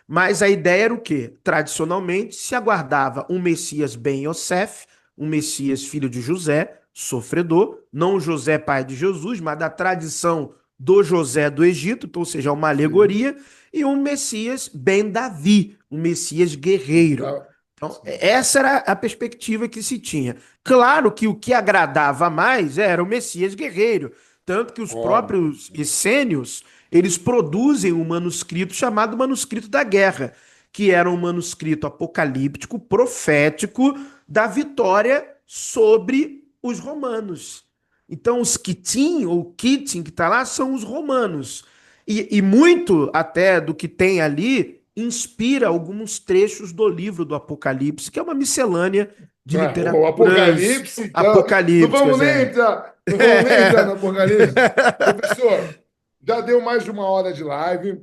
Speaker 3: Mas a ideia era o quê? Tradicionalmente se aguardava um Messias ben Yosef, um Messias filho de José, sofredor, não José pai de Jesus, mas da tradição do José do Egito, então, ou seja, uma
Speaker 2: Sim.
Speaker 3: alegoria, e um Messias ben Davi, um Messias guerreiro.
Speaker 2: Tá.
Speaker 3: Então,
Speaker 2: Sim.
Speaker 3: essa era a perspectiva que se tinha. Claro que o que agradava mais era o Messias guerreiro, tanto que os
Speaker 2: Óbvio.
Speaker 3: próprios essênios, eles produzem um manuscrito chamado Manuscrito da Guerra, que era um manuscrito apocalíptico, profético da vitória sobre os romanos. Então, os Kitim, ou Kitim, que está lá, são os romanos. E muito até do que tem ali inspira alguns trechos do livro do Apocalipse, que é uma miscelânea de
Speaker 2: O
Speaker 3: literaturas
Speaker 2: Apocalipse, então,
Speaker 3: apocalípticas, é.
Speaker 2: não vamos nem entrar no Apocalipse. Professor, já deu mais de 1 hora de live.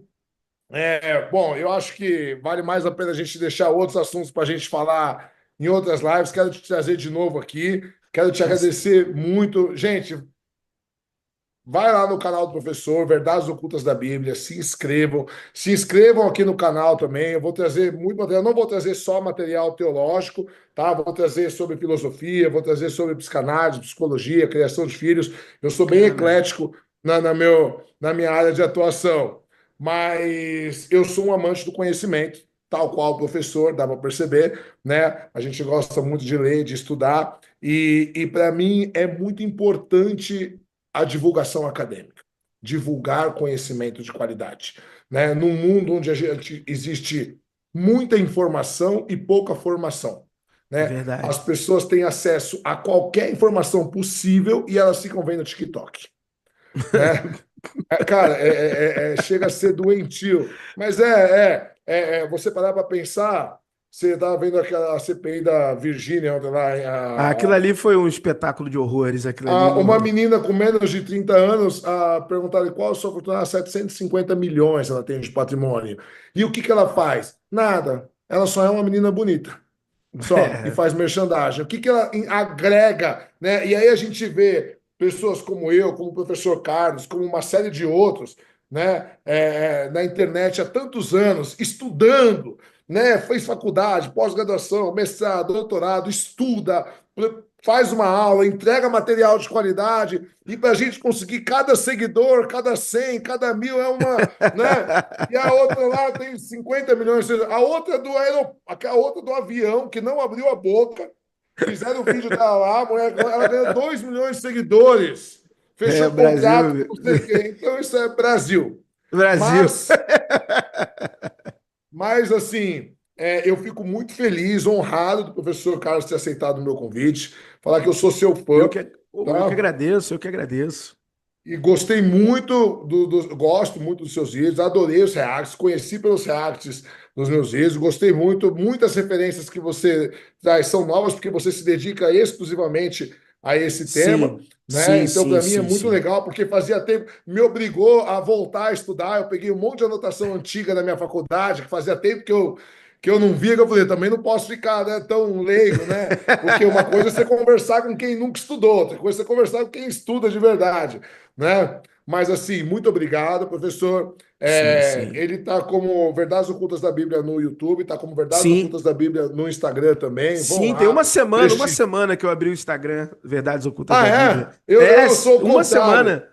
Speaker 2: Bom, eu acho que vale mais a pena a gente deixar outros assuntos para a gente falar em outras lives. Quero te trazer de novo aqui. Quero te
Speaker 3: Mas,
Speaker 2: agradecer muito. Gente, vai lá no canal do professor, Verdades Ocultas da Bíblia, se inscrevam aqui no canal também. Eu vou trazer muito material, não vou trazer só material teológico, tá? Vou trazer sobre filosofia, vou trazer sobre psicanálise, psicologia, criação de filhos. Eu sou bem
Speaker 3: bacana.
Speaker 2: eclético na minha área de atuação, mas eu sou um amante do conhecimento. Tal qual o professor, dá para perceber, né? A gente gosta muito de ler, de estudar, e para mim é muito importante a divulgação acadêmica, divulgar conhecimento de qualidade, né? Num mundo onde a gente existe muita informação e pouca formação, né? As
Speaker 3: Verdade.
Speaker 2: pessoas têm acesso a qualquer informação possível e elas ficam vendo TikTok, né? Cara, chega a ser doentio, mas você parar para pensar, você estava vendo aquela CPI da Virgínia,
Speaker 3: Aquilo ali foi um espetáculo de horrores, aquilo ali
Speaker 2: Uma
Speaker 3: não.
Speaker 2: menina com menos de 30 anos, perguntaram qual a sua fortuna. 750 milhões ela tem de patrimônio. E o que que ela faz? Nada. Ela só é uma menina bonita. Só. E faz merchandising. O que que ela agrega, né? E aí a gente vê pessoas como eu, como o professor Carlos, como uma série de outros, né? Na internet há tantos anos, estudando, né? Fez faculdade, pós-graduação, mestrado, doutorado, estuda, faz uma aula, entrega material de qualidade, e para a gente conseguir cada seguidor, cada 100, cada 1.000 é uma, né? E a outra lá tem 50 milhões, a outra a outra do avião que não abriu a boca, fizeram o vídeo dela lá, a mulher, ela ganhou 2 milhões de seguidores,
Speaker 3: É,
Speaker 2: fechou contrato
Speaker 3: Brasil.
Speaker 2: com não sei quem. Então isso é Brasil.
Speaker 3: Brasil.
Speaker 2: Mas, mas assim, Eu fico muito feliz, honrado do professor Carlos ter aceitado o meu convite, falar que eu sou seu
Speaker 3: Eu
Speaker 2: fã,
Speaker 3: que, eu que
Speaker 2: tá?
Speaker 3: agradeço, eu que agradeço.
Speaker 2: E gostei muito gosto muito dos seus vídeos, adorei os reacts, conheci pelos reacts dos meus vídeos, gostei muito, muitas referências que você traz são novas, porque você se dedica exclusivamente a esse tema,
Speaker 3: Sim,
Speaker 2: né?
Speaker 3: sim,
Speaker 2: Então,
Speaker 3: sim,
Speaker 2: para mim é
Speaker 3: sim,
Speaker 2: muito
Speaker 3: sim.
Speaker 2: legal, porque fazia tempo, me obrigou a voltar a estudar. Eu peguei um monte de anotação antiga da minha faculdade, que fazia tempo que eu não via, que eu falei, também não posso ficar, né, tão leigo, né? Porque uma coisa é você conversar com quem nunca estudou, outra coisa é você conversar com quem estuda de verdade, né? Mas assim, muito obrigado, professor.
Speaker 3: Sim, sim.
Speaker 2: Ele está como Verdades Ocultas da Bíblia no YouTube, está como Verdades
Speaker 3: Sim,
Speaker 2: Ocultas da Bíblia no Instagram também. Vão
Speaker 3: sim, tem
Speaker 2: lá,
Speaker 3: uma
Speaker 2: presti...
Speaker 3: semana que eu abri o Instagram Verdades Ocultas
Speaker 2: Ah,
Speaker 3: da Bíblia.
Speaker 2: é? Eu,
Speaker 3: É,
Speaker 2: eu sou o
Speaker 3: uma
Speaker 2: contrário.
Speaker 3: semana.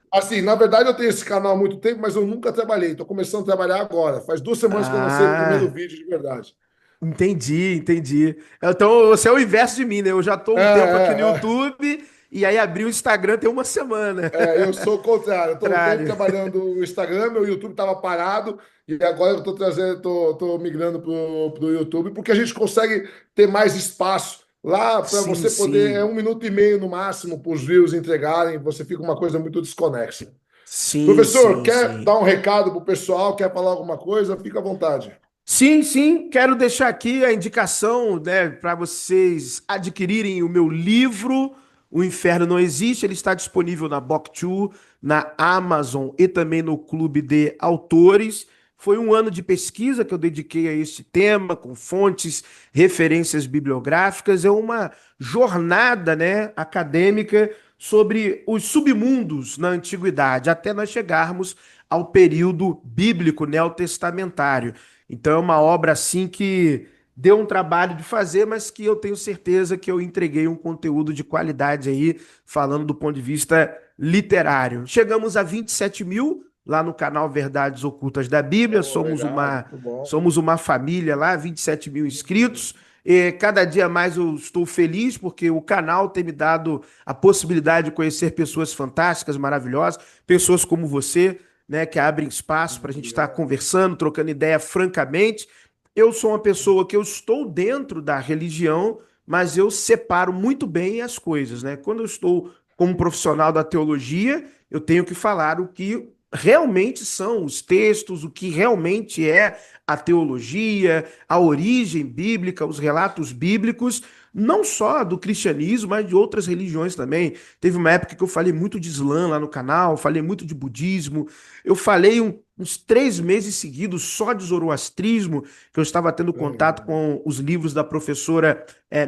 Speaker 2: Assim, na verdade, eu tenho esse canal há muito tempo, mas eu nunca trabalhei. Estou começando a trabalhar agora. Faz 2 semanas que eu lancei o primeiro
Speaker 3: Ah,
Speaker 2: vídeo de verdade.
Speaker 3: entendi, entendi. Então você é o inverso de mim, né? Eu já tô
Speaker 2: É,
Speaker 3: um tempo aqui no
Speaker 2: é,
Speaker 3: YouTube e aí abri o Instagram tem uma semana.
Speaker 2: eu sou o contrário. Eu estou um tempo
Speaker 3: Contrário.
Speaker 2: trabalhando no Instagram, meu YouTube estava parado, e agora eu estou trazendo, tô migrando para o YouTube, porque a gente consegue ter mais espaço. Lá, para
Speaker 3: Sim,
Speaker 2: você poder, é
Speaker 3: sim.
Speaker 2: 1 minuto e meio no máximo para os views entregarem, você fica uma coisa muito desconexa.
Speaker 3: Sim,
Speaker 2: Professor,
Speaker 3: sim,
Speaker 2: quer
Speaker 3: sim.
Speaker 2: dar um recado para o pessoal? Quer falar alguma coisa? Fica à vontade.
Speaker 3: Sim, sim, quero deixar aqui a indicação, né, para vocês adquirirem o meu livro, O Inferno Não Existe. Ele está disponível na Booktwo, na Amazon e também no Clube de Autores. Foi um ano de pesquisa que eu dediquei a este tema, com fontes, referências bibliográficas. É uma jornada, né, acadêmica sobre os submundos na antiguidade, até nós chegarmos ao período bíblico neotestamentário. Então é uma obra assim que deu um trabalho de fazer, mas que eu tenho certeza que eu entreguei um conteúdo de qualidade aí, falando do ponto de vista literário. Chegamos a 27 mil lá no canal Verdades Ocultas da Bíblia,
Speaker 2: Oh, legal, muito bom.
Speaker 3: somos uma família lá, 27 mil inscritos. E cada dia mais eu estou feliz porque o canal tem me dado a possibilidade de conhecer pessoas fantásticas, maravilhosas, pessoas como você, né, que abrem espaço para a
Speaker 2: Muito
Speaker 3: gente estar
Speaker 2: obrigado.
Speaker 3: conversando, trocando ideia francamente. Eu sou uma pessoa que eu estou dentro da religião, mas eu separo muito bem as coisas, né? Quando eu estou como profissional da teologia, eu tenho que falar o que realmente são os textos, o que realmente é a teologia, a origem bíblica, os relatos bíblicos, não só do cristianismo, mas de outras religiões também. Teve uma época que eu falei muito de Islã lá no canal, falei muito de budismo, eu falei uns 3 meses seguidos só de zoroastrismo, que eu estava tendo contato
Speaker 2: Legal.
Speaker 3: com os livros da professora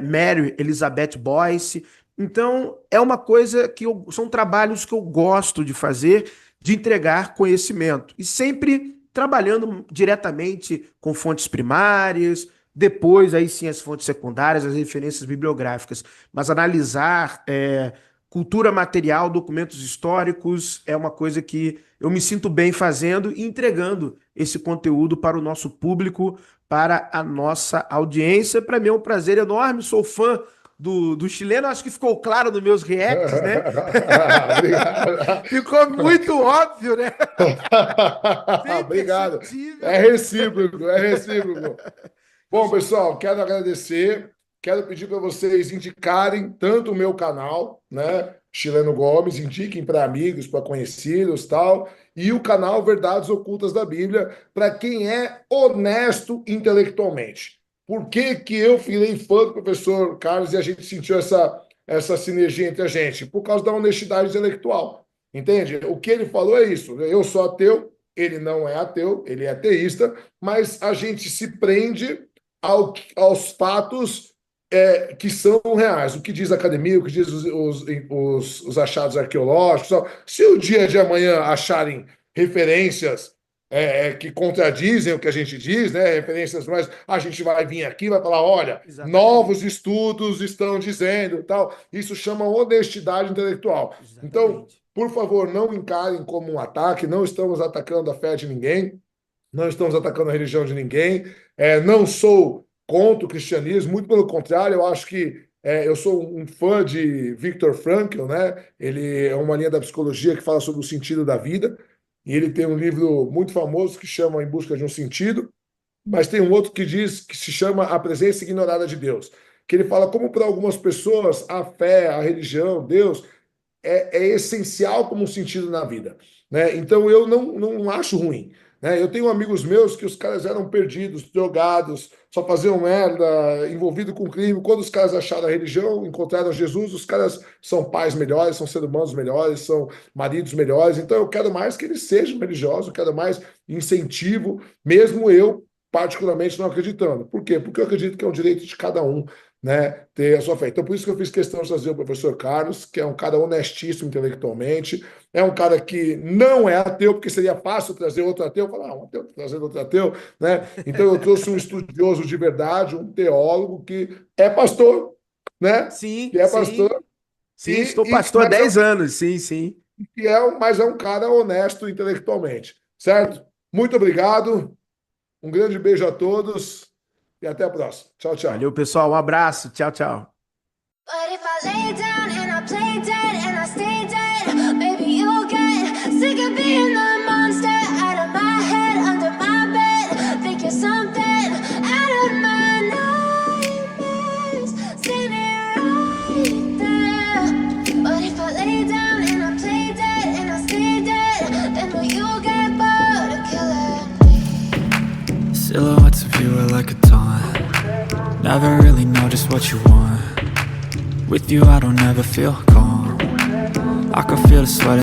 Speaker 3: Mary Elizabeth Boyce. Então, é uma coisa são trabalhos que eu gosto de fazer, de entregar conhecimento. E sempre trabalhando diretamente com fontes primárias, depois aí sim as fontes secundárias, as referências bibliográficas. Mas analisar cultura material, documentos históricos, é uma coisa que eu me sinto bem fazendo e entregando esse conteúdo para o nosso público, para a nossa audiência. Para mim é um prazer enorme, sou fã do chileno, acho que ficou claro nos meus reacts, né?
Speaker 2: Obrigado.
Speaker 3: Ficou muito óbvio, né? Bem
Speaker 2: Obrigado.
Speaker 3: perceptível.
Speaker 2: É recíproco, é recíproco.
Speaker 3: Eu
Speaker 2: Bom,
Speaker 3: sou
Speaker 2: pessoal, quero agradecer. Quero pedir para vocês indicarem tanto o meu canal, né, Chileno Gomes, indiquem para amigos, para conhecidos, tal, e o canal Verdades Ocultas da Bíblia para quem é honesto intelectualmente. Por que que eu virei fã do professor Carlos e a gente sentiu essa sinergia entre a gente? Por causa da honestidade intelectual. Entende? O que ele falou é isso. Eu sou ateu, ele não é ateu, ele é ateísta, mas a gente se prende aos fatos que são reais. O que diz a academia, o que diz os achados arqueológicos. Se o dia de amanhã acharem referências que contradizem o que a gente diz, né? Referências, mas a gente vai vir aqui, vai falar, olha, novos
Speaker 3: exatamente,
Speaker 2: estudos estão dizendo, tal. Isso chama honestidade intelectual. Então,
Speaker 3: exatamente.
Speaker 2: por favor, não encarem como um ataque, não estamos atacando a fé de ninguém, não estamos atacando a religião de ninguém. Não sou contra o cristianismo, muito pelo contrário, eu acho que eu sou um fã de Viktor Frankl, né? Ele é uma linha da psicologia que fala sobre o sentido da vida, e ele tem um livro muito famoso que chama Em Busca de um Sentido. mas tem um outro que diz que se chama A Presença Ignorada de Deus, que ele fala como para algumas pessoas a fé, a religião, Deus é essencial como um sentido na vida, né? Então eu não acho ruim, né? Eu tenho amigos meus que os caras eram perdidos, drogados, só faziam merda, envolvido com crime. Quando os caras acharam a religião, encontraram Jesus, os caras são pais melhores, são seres humanos melhores, são maridos melhores. Então eu quero mais que eles sejam religiosos, eu quero mais incentivo, mesmo eu particularmente não acreditando. Por quê? Porque eu acredito que é um direito de cada um, né, ter a sua fé. Então, por isso que eu fiz questão de trazer o professor Carlos, que é um cara honestíssimo intelectualmente, é um cara que não é ateu, porque seria fácil trazer outro ateu, falar, um ateu trazendo outro ateu, né? Então, eu trouxe um estudioso de verdade, um teólogo que é pastor, né?
Speaker 3: Sim,
Speaker 2: Que é
Speaker 3: sim,
Speaker 2: pastor,
Speaker 3: sim, estou
Speaker 2: e
Speaker 3: pastor há 10 anos, sim, sim.
Speaker 2: mas é um cara honesto intelectualmente, certo? Muito obrigado, um grande beijo a todos e até a próxima. Tchau,
Speaker 3: Valeu,
Speaker 2: tchau.
Speaker 3: pessoal, um abraço, tchau, tchau.
Speaker 1: But if I lay down and I play dead and I stay dead, maybe you'll get sick of being the monster out of my head, under my bed. Think you're something out of my nightmares, standing right there. But if I lay down and I play dead and I stay dead, then will you get bored of killing me?
Speaker 4: Silhouettes of you are like a taunt. Never really know just what you want. With you I don't ever feel calm. I can feel the sweat